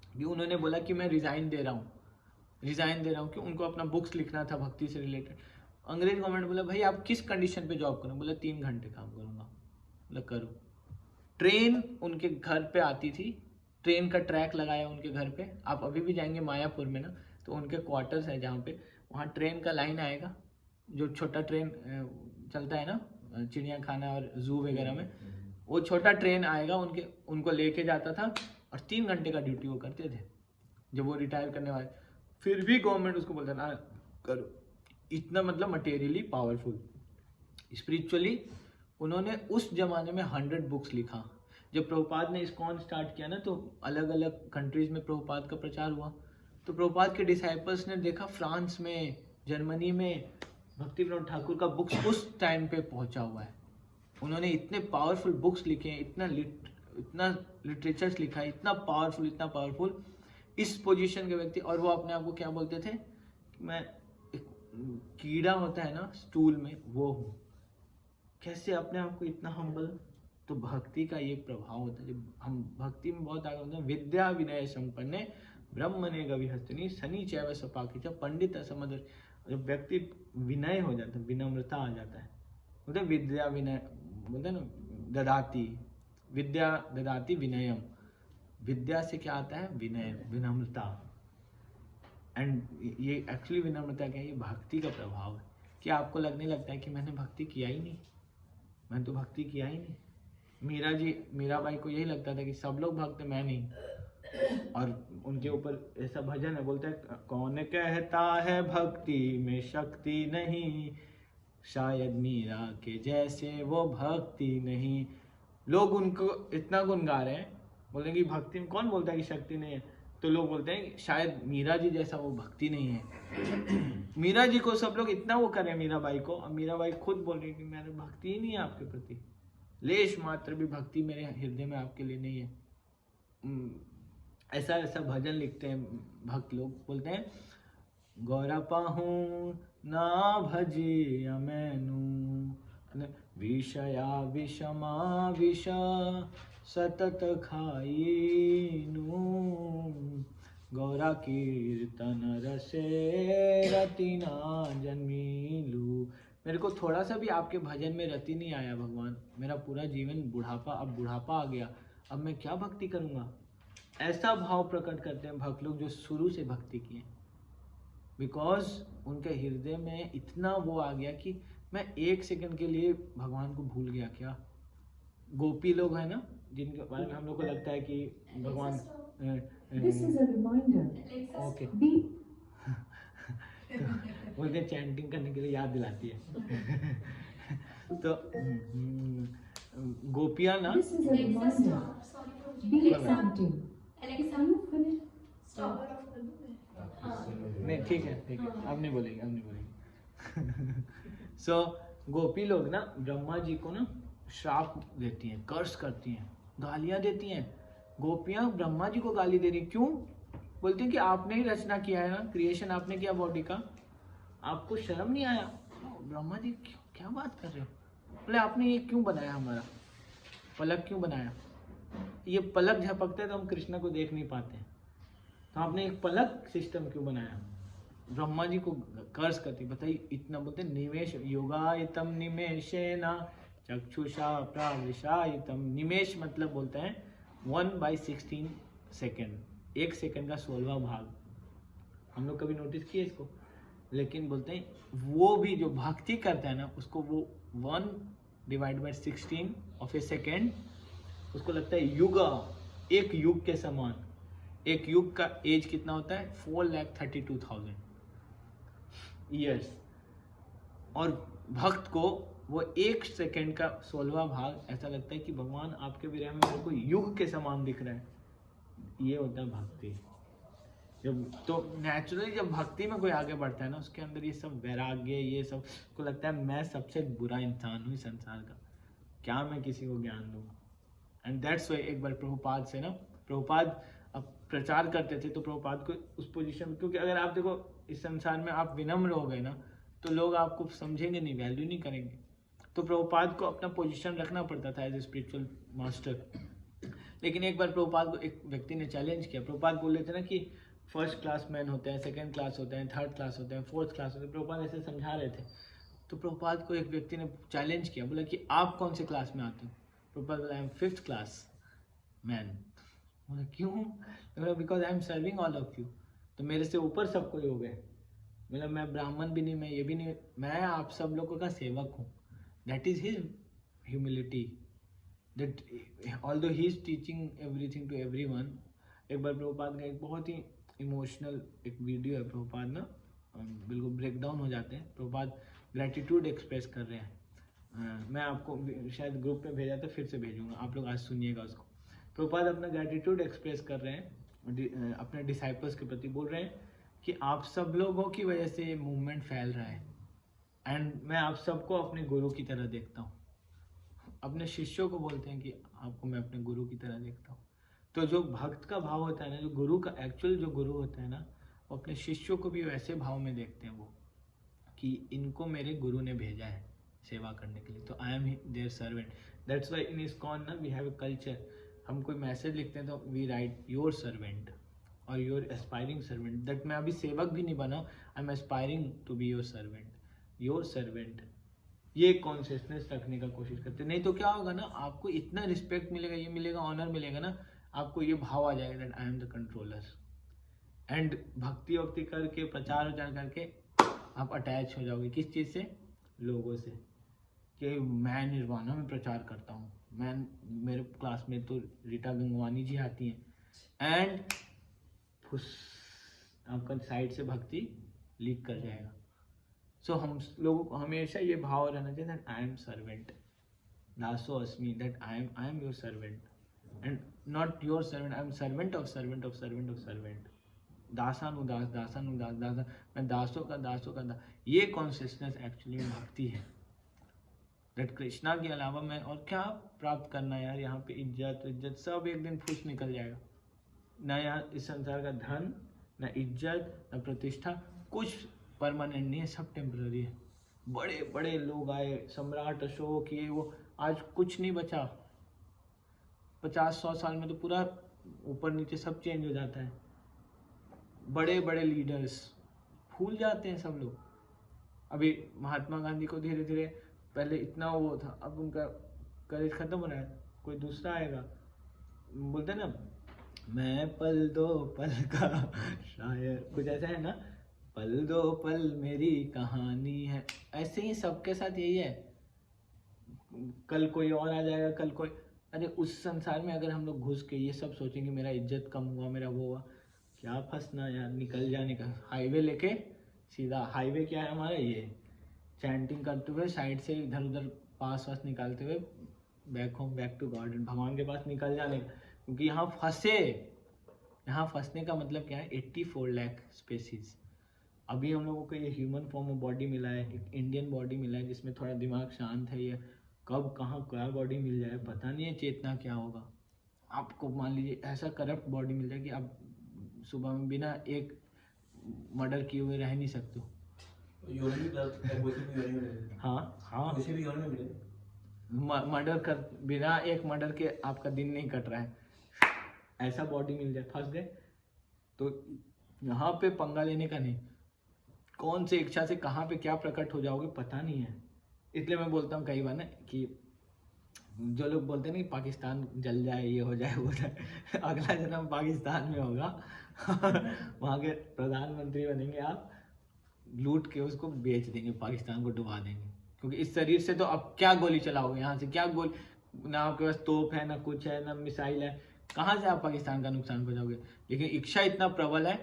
कि उन्होंने बोला कि मैं रिज़ाइन दे रहा हूँ कि उनको अपना बुक्स लिखना था भक्ति से रिलेटेड। अंग्रेज गवर्नमेंट बोला भाई आप किस कंडीशन पे जॉब करो, बोला 3 घंटे काम करूँगा, बोला करो। ट्रेन उनके घर पे आती थी, ट्रेन का ट्रैक लगाया उनके घर पे, आप अभी भी जाएंगे मायापुर में ना तो उनके क्वार्टर्स है जहाँ पे, वहाँ ट्रेन का लाइन आएगा, जो छोटा ट्रेन चलता है ना चिड़ियाखाना और जू वगैरह में, वो छोटा ट्रेन आएगा, उनको लेके जाता था, और 3 घंटे का ड्यूटी वो करते थे जब वो रिटायर करने वाले, फिर भी गवर्नमेंट उसको बोलता ना करो। इतना मतलब मटेरियली पावरफुल, स्पिरिचुअली उन्होंने उस जमाने में 100 बुक्स लिखा। जब प्रभुपाद ने इस्कॉन स्टार्ट किया ना तो अलग अलग कंट्रीज में प्रभुपाद का प्रचार हुआ, तो प्रभुपाद के डिसाइपल्स ने देखा फ्रांस में, जर्मनी में भक्ति विनोद ठाकुर का बुक्स उस टाइम पे पहुंचा हुआ है। उन्होंने इतने पावरफुल बुक्स लिखे हैं, इतना लिटरेचर्स लिखा है, इतना पावरफुल इस पोजीशन के व्यक्ति, और वो अपने आप को क्या बोलते थे कि मैं एक कीड़ा होता है ना स्टूल में, वो हूँ। कैसे अपने आप को इतना हम्बल। तो भक्ति का ये प्रभाव होता है, जब हम भक्ति में बहुत आगे होते हैं। विद्या विनय संपन्ने ब्रह्मणे गविहस्तिनि शनि चैव सपाकिच पंडित असमदर। जब व्यक्ति विनय हो जाता है, विनम्रता आ जाता है, बोलते विद्या विनय, बोलते ना ददाती, विद्या ददाती विनयम। विद्या से क्या आता है? विनय, विनम्रता। एंड ये एक्चुअली विनम्रता क्या है? ये भक्ति का प्रभाव है। क्या आपको लगने लगता है कि मैंने भक्ति किया ही नहीं, मैंने तो भक्ति किया ही नहीं। मीरा बाई को यही लगता था कि सब लोग भक्त, मैं नहीं। और उनके ऊपर ऐसा भजन है, बोलते हैं कौन कहता है भक्ति में शक्ति नहीं, शायद मीरा के जैसे वो भक्ति नहीं। लोग उनको इतना गुण गा रहे हैं, बोलते कि भक्ति में, कौन बोलता है कि शक्ति नहीं है? तो लोग बोलते हैं शायद मीरा जी जैसा वो भक्ति नहीं है। मीरा जी को सब लोग इतना वो कर रहे हैं, मीरा बाई को, और मीरा बाई खुद बोल रही है कि मेरी भक्ति ही नहीं है आपके प्रति, लेश मात्र भी भक्ति मेरे हृदय में आपके लिए नहीं है। ऐसा ऐसा भजन लिखते हैं भक्त लोग, बोलते हैं गौरा पाहूं ना भजिया मैनू विषया विषमा विष सतत खाईनू, गौरा कीर्तन रसे रति ना जन्मीलू। मेरे को थोड़ा सा भी आपके भजन में रति नहीं आया भगवान, मेरा पूरा जीवन बुढ़ापा, अब बुढ़ापा आ गया, अब मैं क्या भक्ति करूँगा। ऐसा भाव प्रकट करते हैं भक्त लोग जो शुरू से भक्ति किए, बिकॉज उनके हृदय में इतना वो आ गया कि मैं एक सेकंड के लिए भगवान को भूल गया। क्या गोपी लोग हैं ना, जिनके बारे में हम लोग को लगता है कि भगवान ओके बोलते चैंटिंग करने के लिए याद दिलाती है। तो गोपियां ना, नहीं ठीक है अब नहीं बोलेंगे। सो गोपी लोग ना ब्रह्मा जी को ना श्राप देती हैं, कर्स करती हैं, गालियां देती हैं। गोपियां ब्रह्मा जी को गाली दे रही, क्यों? बोलते हैं कि आपने ही रचना किया है ना, क्रिएशन आपने किया बॉडी का, आपको शर्म नहीं आया? ब्रह्मा जी क्या बात कर रहे हो? बोले आपने ये क्यों बनाया, हमारा पलक क्यों बनाया? ये पलक झपकते तो हम कृष्ण को देख नहीं पाते, तो आपने एक पलक सिस्टम क्यों बनाया? ब्रह्मा जी को कर्ज करती, बताइए इतना। बोलते निमेश योगायतम निमेशेना चक्षुषा प्राविशायतम। निमेश मतलब बोलते हैं 1/16 सेकेंड, 1 सेकेंड का 16वां भाग। हम लोग कभी नोटिस किए इसको? लेकिन बोलते हैं वो भी जो भक्ति करता है ना, उसको वो 1/16 ऑफ ए सेकेंड उसको लगता है युग, एक युग के समान। एक युग का एज कितना होता है? 4,32,000 ईयर्स। और भक्त को वो 1 सेकेंड का 16वां भाग ऐसा लगता है कि भगवान आपके विरह में मेरे को युग के समान दिख रहा है। ये होता है भक्ति। जब तो नेचुरली जब भक्ति में कोई आगे बढ़ता है ना, उसके अंदर ये सब वैराग्य, ये सब को लगता है मैं सबसे बुरा इंसान हूँ संसार का, क्या मैं किसी को ज्ञान दूँ। एंड दैट्स वाई एक बार प्रभुपाद से ना, प्रभुपाद अब प्रचार करते थे, तो प्रभुपाद को उस पोजीशन, क्योंकि अगर आप देखो इस संसार में आप विनम्र हो गए ना, तो लोग आपको समझेंगे नहीं, वैल्यू नहीं करेंगे। तो प्रभुपाद को अपना पोजीशन रखना पड़ता था एज ए स्पिरिचुअल मास्टर। लेकिन एक बार प्रभुपाद को एक व्यक्ति ने चैलेंज किया। प्रभुपाद बोल रहे थे ना कि फर्स्ट क्लास मैन होते हैं, सेकंड क्लास होते हैं, थर्ड क्लास होते हैं, फोर्थ क्लास होते हैं, प्रभुपाद ऐसे समझा रहे थे। तो प्रभुपाद को एक व्यक्ति ने चैलेंज किया, बोला कि आप कौन से क्लास में आते हो? प्रभुपाद बोला I am 5th class man. बोला क्यों? बोला because I am serving all of you. तो मेरे से ऊपर सब कोई हो गए। मतलब मैं ब्राह्मण भी नहीं, मैं ये भी नहीं, मैं आप सब लोगों का सेवक हूँ। That is his humility, that although he is teaching everything to everyone. एक बार प्रभुपाद का एक बहुत ही इमोशनल एक वीडियो है, प्रभुपाद ना बिल्कुल ब्रेक डाउन हो जाते हैं। प्रभुपाद ग्रैटिट्यूड एक्सप्रेस कर रहे हैं। मैं आपको शायद ग्रुप में भेजा था, फिर से भेजूंगा, आप लोग आज सुनिएगा उसको। प्रभुपाद अपना ग्रैटिट्यूड एक्सप्रेस कर रहे हैं अपने डिसाइपल्स के प्रति, बोल रहे हैं कि आप सब लोगों की वजह से ये मूवमेंट फैल रहा है, एंड मैं आप सबको अपने गुरु की तरह देखता हूँ। अपने शिष्यों को बोलते हैं कि आपको मैं अपने गुरु की तरह देखता हूँ। तो जो भक्त का भाव होता है ना, जो गुरु का एक्चुअल जो गुरु होता है ना, वो अपने शिष्यों को भी वैसे भाव में देखते हैं वो, कि इनको मेरे गुरु ने भेजा है सेवा करने के लिए, तो I am their servant. That's why in ISKCON ना वी हैव अ कल्चर, हम कोई मैसेज लिखते हैं तो वी राइट योर सर्वेंट और योर एस्पायरिंग सर्वेंट। दैट मैं अभी सेवक भी नहीं बना, I am aspiring to be your servant, your servant. ये कॉन्शियसनेस रखने का कोशिश करते, नहीं तो क्या होगा ना, आपको इतना रिस्पेक्ट मिलेगा, ये मिलेगा, ऑनर मिलेगा ना, आपको ये भाव आ जाएगा that I am the controller. And भक्ति वक्ति करके प्रचार विचार करके आप अटैच हो जाओगे किस चीज़ से, लोगों से, कि मैं निर्वाणा में प्रचार करता हूँ, मैं, मेरे क्लास में तो रीटा गंगवानी जी आती हैं, एंड आपका साइड से भक्ति लीक कर जाएगा। सो हम लोगों को हमेशा ये भाव रहना चाहिए दैट आई एम सर्वेंट, दासो अस्मि, that I am your servant and not your servant, I am servant of servant of servant of servant, दासानुदास दासानुदास दासा, मैं दासों का दास। ये कॉन्शियसनेस एक्चुअली में भक्ति है। दैट कृष्णा के अलावा मैं और क्या प्राप्त करना है यार, यहाँ पे इज्जत सब एक दिन फुस निकल जाएगा। ना यहाँ इस संसार का धन, ना इज्जत, ना प्रतिष्ठा, कुछ परमानेंट नहीं है, सब टेम्पररी है। बड़े बड़े लोग आए, सम्राट अशोक, ये वो, आज कुछ नहीं बचा। 50-100 साल में तो पूरा ऊपर नीचे सब चेंज हो जाता है। बड़े बड़े लीडर्स भूल जाते हैं सब लोग। अभी महात्मा गांधी को धीरे धीरे, पहले इतना वो था, अब उनका करेज खत्म हो रहा है, कोई दूसरा आएगा। बोलते हैं ना, मैं पल दो पल का शायर, कुछ ऐसा है ना, पल दो पल मेरी कहानी है। ऐसे ही सबके साथ यही है, कल कोई और आ जाएगा, कल कोई। अरे उस संसार में अगर हम लोग घुस के ये सब सोचेंगे मेरा इज्जत कम हुआ, मेरा वो हुआ, क्या फंसना यार, निकल जाने का। हाईवे लेके सीधा, हाईवे क्या है हमारा, ये चैंटिंग करते हुए साइड से इधर उधर पास वास निकालते हुए back home, back to God, भगवान के पास निकल जाने का। क्योंकि यहाँ फंसे, यहाँ फंसने का मतलब क्या है, 84 लाख स्पेसीज। अभी हम लोगों को ये ह्यूमन फॉर्म में बॉडी मिला है, एक इंडियन बॉडी मिला है जिसमें थोड़ा दिमाग शांत है। ये कब कहाँ क्या बॉडी मिल जाए पता नहीं है, चेतना क्या होगा। आपको मान लीजिए ऐसा करप्ट बॉडी मिल जाए कि आप सुबह में बिना एक मर्डर किए हुए रह नहीं सकते हो। हाँ, मर्डर कर, बिना एक मर्डर के आपका दिन नहीं कट रहा है, ऐसा बॉडी मिल जाए। फंस गए तो यहाँ पे पंगा लेने का नहीं, कौन से इच्छा से कहाँ पे क्या प्रकट हो जाओगे पता नहीं है। इसलिए मैं बोलता हूँ कई बार ना कि जो लोग बोलते हैं ना कि पाकिस्तान जल जाए, ये हो जाए, वो हो जाए, अगला जन्म पाकिस्तान में होगा वहाँ के प्रधानमंत्री बनेंगे आप, लूट के उसको बेच देंगे, पाकिस्तान को डुबा देंगे। क्योंकि इस शरीर से तो अब क्या गोली चलाओगे, यहाँ से क्या गोली, ना आपके पास तोप है, ना कुछ है, ना मिसाइल है, कहाँ से आप पाकिस्तान का नुकसान पहुँचाओगे। लेकिन इच्छा इतना प्रबल है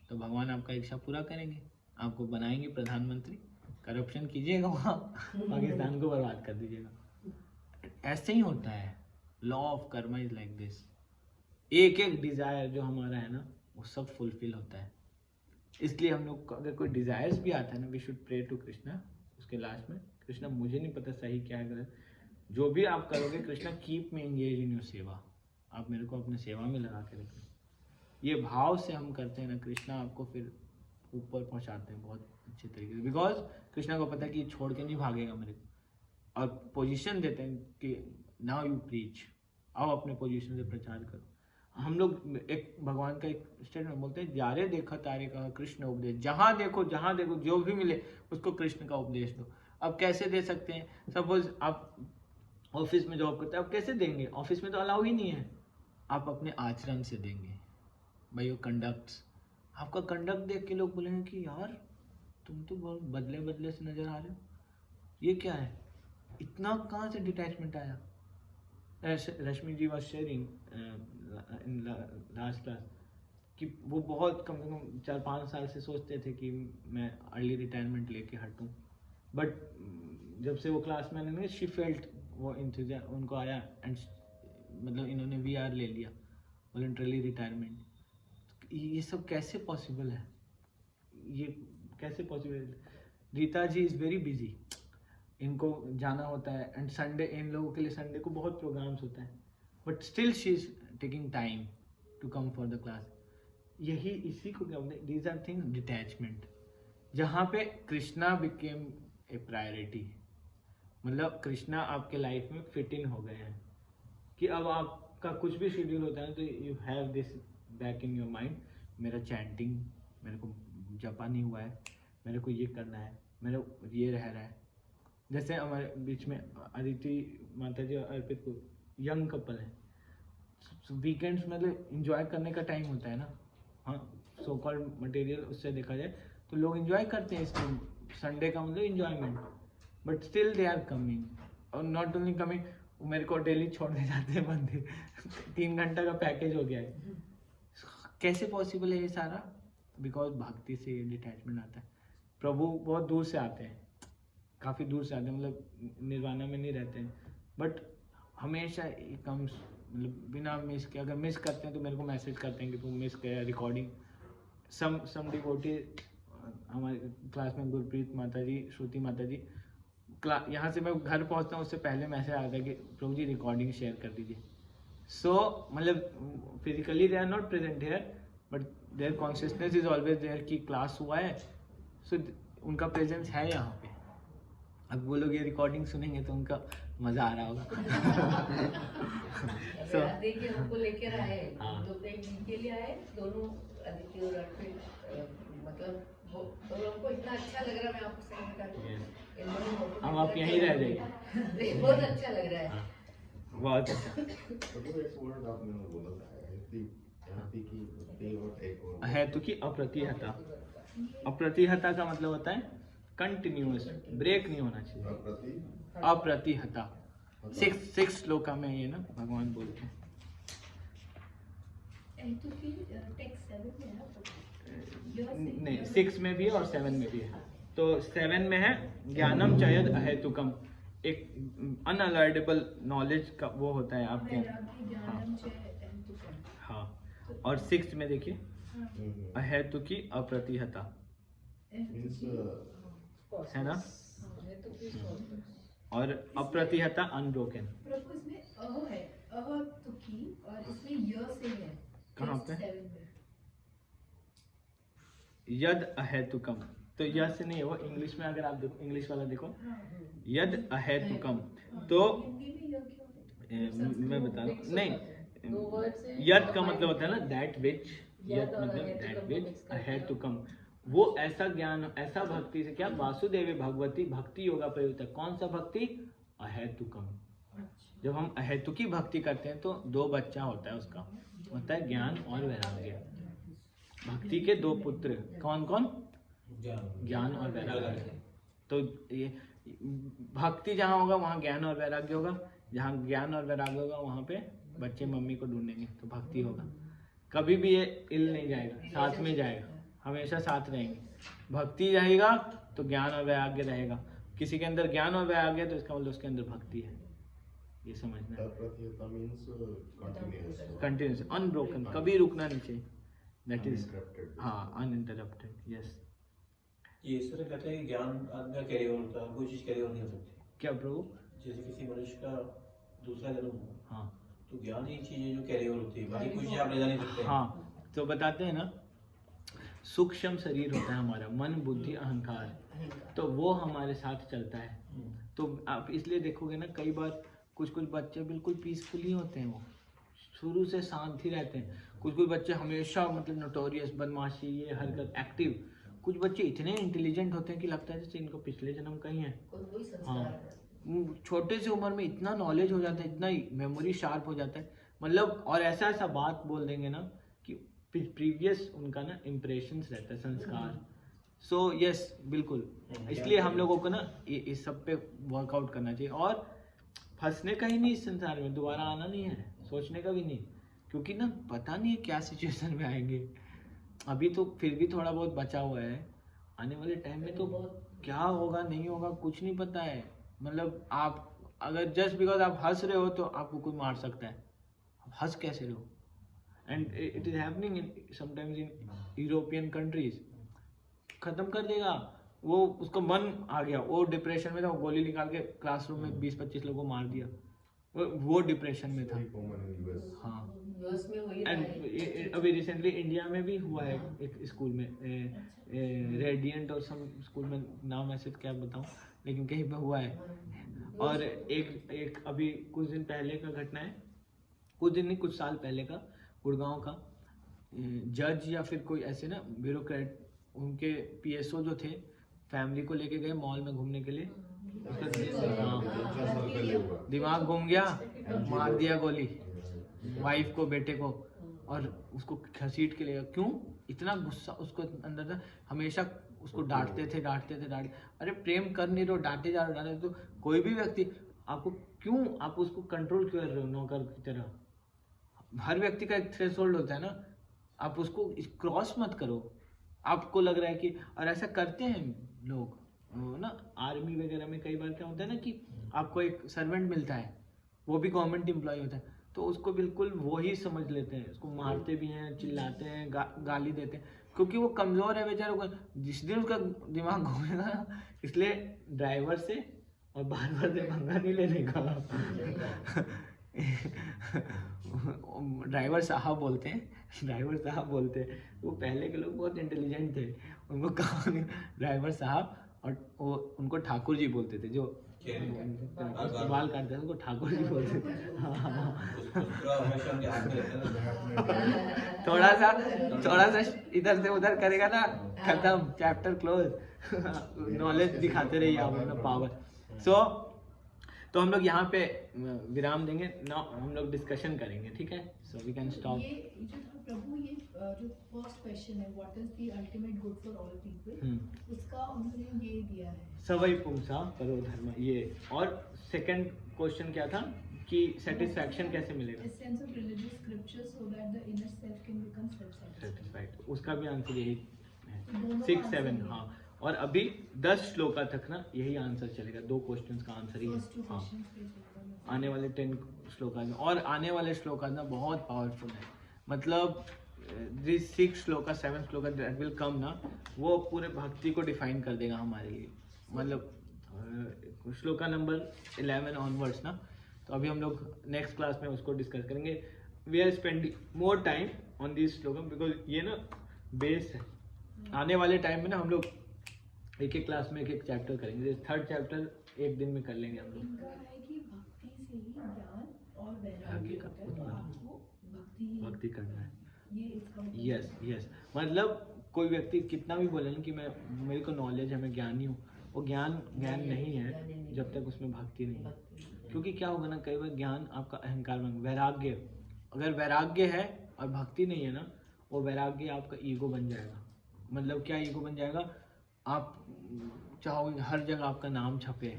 तो भगवान आपका इच्छा पूरा करेंगे, आपको बनाएंगे प्रधानमंत्री, करप्शन कीजिएगा वहाँ, पाकिस्तान को बर्बाद कर दीजिएगा। ऐसे ही होता है, law of Karma is like this. एक एक डिजायर जो हमारा है ना, वो सब फुलफिल होता है। इसलिए हम लोग अगर कोई डिजायर्स भी आता है ना, we should pray to Krishna, उसके लास्ट में, कृष्णा मुझे नहीं पता सही क्या है गलत, जो भी आप करोगे Krishna keep me engage in your सेवा, आप मेरे को अपने सेवा में लगा के रखें। ये भाव से हम करते हैं ना, कृष्णा आपको फिर ऊपर पहुंचाते हैं बहुत अच्छे तरीके से। बिकॉज कृष्णा को पता है कि ये छोड़ के नहीं भागेगा मेरे को, और पोजीशन देते हैं कि नाउ यू प्रीच, आओ अपने पोजीशन से प्रचार करो। हम लोग एक भगवान का एक स्टेटमेंट बोलते हैं, जारे देखा तारे का कृष्ण उपदेश, जहाँ देखो जो भी मिले उसको कृष्ण का उपदेश दो। अब कैसे दे सकते हैं, सपोज आप ऑफिस में जॉब करते हैं, आप कैसे देंगे, ऑफिस में तो अलाउ ही नहीं है, आप अपने आचरण से देंगे, बाय योर कंडक्ट्स। आपका कंडक्ट देख के लोग बोलेंगे कि यार तुम तो बहुत बदले बदले से नजर आ रहे हो, ये क्या है, इतना कहाँ से डिटैचमेंट आया। Rashmi ji was sharing in last class कि वो बहुत कम से कम 4-5 साल से सोचते थे कि मैं अर्ली रिटायरमेंट लेके हटूं, बट जब से वो क्लास में आने, शी फेल्ट वो इंतजार उनको आया, एंड मतलब इन्होंने VR ले लिया, वॉलंटरली रिटायरमेंट। ये सब कैसे पॉसिबल है, ये कैसे पॉसिबल है। Rita ji is very busy, इनको जाना होता है, एंड संडे इन लोगों के लिए संडे को बहुत प्रोग्राम्स होता है, but still she is taking time to come for the class. यही इसी को क्या बोलते हैं, दीज आर थिंग्स डिटैचमेंट, जहाँ पे कृष्णा बिकेम ए प्रायोरिटी। मतलब कृष्णा आपके लाइफ में फिट इन हो गए हैं कि अब आपका कुछ भी शेड्यूल होता है तो you have this back in your mind, मेरा चैंटिंग, मेरे को जपा नहीं हुआ है, मेरे को ये करना है, मेरा ये रह रहा है। जैसे हमारे बीच में अदिति माता जी और अर्पित को यंग कपल है, वीकेंड्स मतलब इंजॉय करने का टाइम होता है ना, हाँ, सो कॉल्ड मटेरियल उससे देखा जाए तो लोग इंजॉय करते हैं इसको, संडे का मतलब enjoyment, but still they are coming, और नॉट ओनली कमिंग, मेरे को डेली छोड़ने जाते हैं मंदिर 3 घंटा का पैकेज हो गया है। कैसे पॉसिबल है ये सारा? बिकॉज भक्ति से डिटैचमेंट आता है। प्रभु बहुत दूर से आते हैं, काफ़ी दूर से आते हैं, मतलब निर्वाणा में नहीं रहते हैं, बट हमेशा कम्स, मतलब बिना मिस के, अगर मिस करते हैं तो मेरे को मैसेज करते हैं कि तुम मिस किया रिकॉर्डिंग। सम डिवोटी हमारे क्लास में गुरप्रीत माता जी, श्रुति माता जी, यहाँ से मैं घर पहुँचता हूँ उससे पहले मैसेज आता है कि प्रभु जी रिकॉर्डिंग शेयर कर दीजिए। सो मतलब physically they are not present here, but their consciousness is always there कि क्लास हुआ है, सो उनका प्रेजेंस है यहाँ पे। अब वो लोग ये रिकॉर्डिंग सुनेंगे तो उनका मजा आ रहा होगा। so, देखिए हमको लेकर आए, हाँ। तो एक दिन के लिए आए दोनों, अदिति और अर्पित, मतलब वो तो हमको इतना अच्छा लग रहा है, मैं आपको सही बता रही हूँ। हम आप यहीं रह जाइए। बहुत अच्छा लग रहा है। बहुत अच्छा। अहेतु की अप्रतिहता। अप्रतिहता का मतलब होता है कंटिन्यूअस, ब्रेक नहीं होना चाहिए। अप्रतिहता 6 श्लोका में ये ना भगवान बोलते हैं। नहीं, 6 में भी है और 7 में भी है। तो 7 में है ज्ञानम चयद अहेतुकम, एक अनअलॉयडेबल नॉलेज का वो होता है आपके। हाँ, और 6 में देखिए अहेतुकी अप्रतिहता है ना, और अप्रतिहता अनब्रोकन। कहाँ पे? यद अहेतुकम, तो यद से नहीं है वो, इंग्लिश में अगर आप देखो, इंग्लिश वाला देखो, यद अहेतुकम, तो मैं बता रहा हूँ, नहीं, यद का मतलब होता है ना दैट विच, यद मतलब दैट विच, अहेतुकम वो ऐसा ज्ञान, ऐसा भक्ति से, क्या वासुदेव भगवती भक्ति योगा प्रयुक्त है। कौन सा भक्ति? अहेतुकम। जब हम अहेतुकी भक्ति करते हैं तो 2 बच्चा होता है उसका, होता है ज्ञान और वैराग्य। भक्ति के 2 पुत्र कौन कौन? ज्ञान और वैराग्य। तो ये भक्ति जहाँ होगा वहाँ ज्ञान और वैराग्य होगा, जहाँ ज्ञान और वैराग्य होगा वहाँ पे बच्चे मम्मी को ढूंढेंगे, तो भक्ति होगा। कभी भी ये इल नहीं जाएगा, साथ में जाएगा, हमेशा साथ रहेंगे। भक्ति रहेगा तो ज्ञान और वैराग्य रहेगा। किसी के अंदर ज्ञान और वैराग्य है तो इसका मतलब उसके अंदर भक्ति है, ये समझना है। कंटिन्यूस, अनब्रोकन, कभी रुकना नहीं चाहिए, दैट इज हाँ अनइंटरप्टेड। यस, ये इस तरह कहते हैं कि ज्ञान का कैरी ओवर होता है, कोई चीज कैरी ओवर नहीं हो सकती। क्या प्रभु? जैसे किसी मनुष्य का दूसरा जन्म हो, हाँ, तो ज्ञान ही चीज है जो कैरी ओवर होती है, बाकी कोई चीज आप ले जा नहीं सकते। हाँ, तो बताते हैं ना, सूक्ष्म शरीर होता है हमारा, मन बुद्धि अहंकार, तो वो हमारे साथ चलता है। तो आप इसलिए देखोगे ना, कई बार कुछ बच्चे बिल्कुल पीसफुली होते हैं, वो शुरू से शांत ही रहते हैं। कुछ बच्चे हमेशा मतलब नोटोरियस, बदमाशी, ये हरकत, एक्टिव। कुछ बच्चे इतने इंटेलिजेंट होते हैं कि लगता है जैसे इनको पिछले जन्म का ही है। हाँ, छोटे से उम्र में इतना नॉलेज हो जाता है, इतना मेमोरी शार्प हो जाता है, मतलब, और ऐसा ऐसा बात बोल देंगे ना कि प्रीवियस उनका ना इम्प्रेशंस रहता है, संस्कार। सो यस, बिल्कुल, इसलिए हम लोगों को ना इस सब पे वर्कआउट करना चाहिए, और फंसने का ही नहीं इस संसार में, दोबारा आना नहीं है, सोचने का भी नहीं, क्योंकि ना पता नहीं है क्या सिचुएशन में आएंगे। अभी तो फिर भी थोड़ा बहुत बचा हुआ है, आने वाले टाइम में तो क्या होगा नहीं होगा कुछ नहीं पता है। मतलब आप अगर जस्ट बिकॉज आप हंस रहे हो तो आपको कोई मार सकता है, आप हंस कैसे रहो। And it is happening sometimes in European countries. खत्म कर देगा वो, उसको मन आ गया, वो डिप्रेशन में था, वो गोली निकाल के क्लासरूम में 20-25 लोगों को मार दिया, वो डिप्रेशन में था। हाँ, यूएस में हो ही रहा है। एंड अभी रिसेंटली इंडिया में भी हुआ है एक स्कूल में, रेडियंट और सम स्कूल में, नाम ऐसे क्या बताऊं, लेकिन कहीं पे हुआ है। और एक अभी कुछ दिन पहले का घटना है, कुछ दिन नहीं कुछ साल पहले का, गुड़गांव का जज या फिर कोई ऐसे ना ब्यूरोक्रेट, उनके पीएसओ जो थे, फैमिली को लेके गए मॉल में घूमने के लिए, दिमाग घूम गया, मार दिया गोली वाइफ को, बेटे को, और उसको घसीट के लिए। क्यों इतना गुस्सा उसको अंदर था, हमेशा उसको डांटते थे। अरे प्रेम कर नहीं रहे हो, डांटे जा रहे हो। तो कोई भी व्यक्ति आपको क्यों, आप उसको कंट्रोल क्यों कर रहे हो नौकर की तरह? हर व्यक्ति का एक थ्रेशोल्ड होता है ना, आप उसको क्रॉस मत करो। आपको लग रहा है कि, और ऐसा करते हैं लोग ना, आर्मी वगैरह में कई बार क्या होता है ना कि आपको एक सर्वेंट मिलता है, वो भी गवर्नमेंट एम्प्लॉय होता है, तो उसको बिल्कुल वो ही समझ लेते हैं, उसको मारते भी हैं, चिल्लाते हैं, गाली देते हैं, क्योंकि वो कमज़ोर है बेचारा को। जिस दिन उसका दिमाग घूमेगा, इसलिए ड्राइवर से और बार से पंगा नहीं लेने का। ड्राइवर साहब बोलते हैं, वो पहले के लोग बहुत इंटेलिजेंट थे, उनको कहा ड्राइवर साहब, और वो उनको ठाकुर जी बोलते थे, जो बाल काटते थे उनको ठाकुर जी बोलते थे। थोड़ा सा इधर से उधर करेगा ना, खत्म, चैप्टर क्लोज। नॉलेज दिखाते रहिए आप अपना पावर। तो हम लोग यहाँ पे विराम देंगे ना, हम लोग डिस्कशन करेंगे, ठीक है? So we can stop. ये जो था प्रभु, ये जो फर्स्ट क्वेश्चन है, what is the ultimate good for all people, उसका उन्होंने ये दिया है, सवै पुंसा करो धर्म, ये। और सेकंड क्वेश्चन क्या था कि सेटिस्फैक्शन कैसे मिलेगा? Essence of religious scriptures so that the inner self can become self satisfied, उसका भी आंसर यही है, दोनों 6, का 7। आंसर हाँ, और अभी 10 श्लोका तक ना यही आंसर चलेगा, 2 क्वेश्चंस का आंसर ही है। हाँ, आने वाले 10 श्लोका में, और आने वाले श्लोका ना बहुत पावरफुल है, मतलब this 6 shloka 7 shloka that will come ना, वो पूरे भक्ति को डिफाइन कर देगा हमारे लिए, मतलब श्लोका नंबर 11 ऑनवर्ड्स ना। तो अभी हम लोग नेक्स्ट क्लास में उसको डिस्कस करेंगे। We are spending more time on this shloka because ये ना बेस है। आने वाले टाइम में ना हम लोग एक क्लास में एक चैप्टर करेंगे, 3rd चैप्टर एक दिन में कर लेंगे हम लोग। इनका है कि भक्ति से ही ज्ञान और वैराग्य होता है, तो आपको भक्ति करना है। ये इसका यस, मतलब कोई व्यक्ति कितना भी बोले ना कि मेरे को नॉलेज है, मैं ज्ञानी हूँ, वो ज्ञान नहीं है जब तक उसमें भक्ति नहीं है। क्योंकि क्या होगा ना, कई बार ज्ञान आपका अहंकार बन, वैराग्य, अगर वैराग्य है और भक्ति नहीं है ना, वो वैराग्य आपका ईगो बन जाएगा। मतलब क्या ईगो बन जाएगा? आप चाहोगे हर जगह आपका नाम छपे,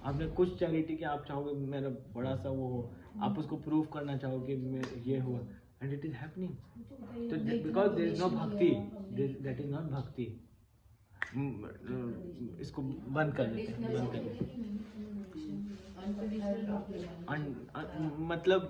आपने कुछ चैरिटी की, आप चाहोगे मेरा बड़ा सा वो हो, आप उसको प्रूव करना चाहोगे मैं ये हुआ, एंड इट इज हैपनिंग, तो बिकॉज देयर इज नो भक्ति, दैट इज नॉट भक्ति। इसको बंद कर देते हैं, मतलब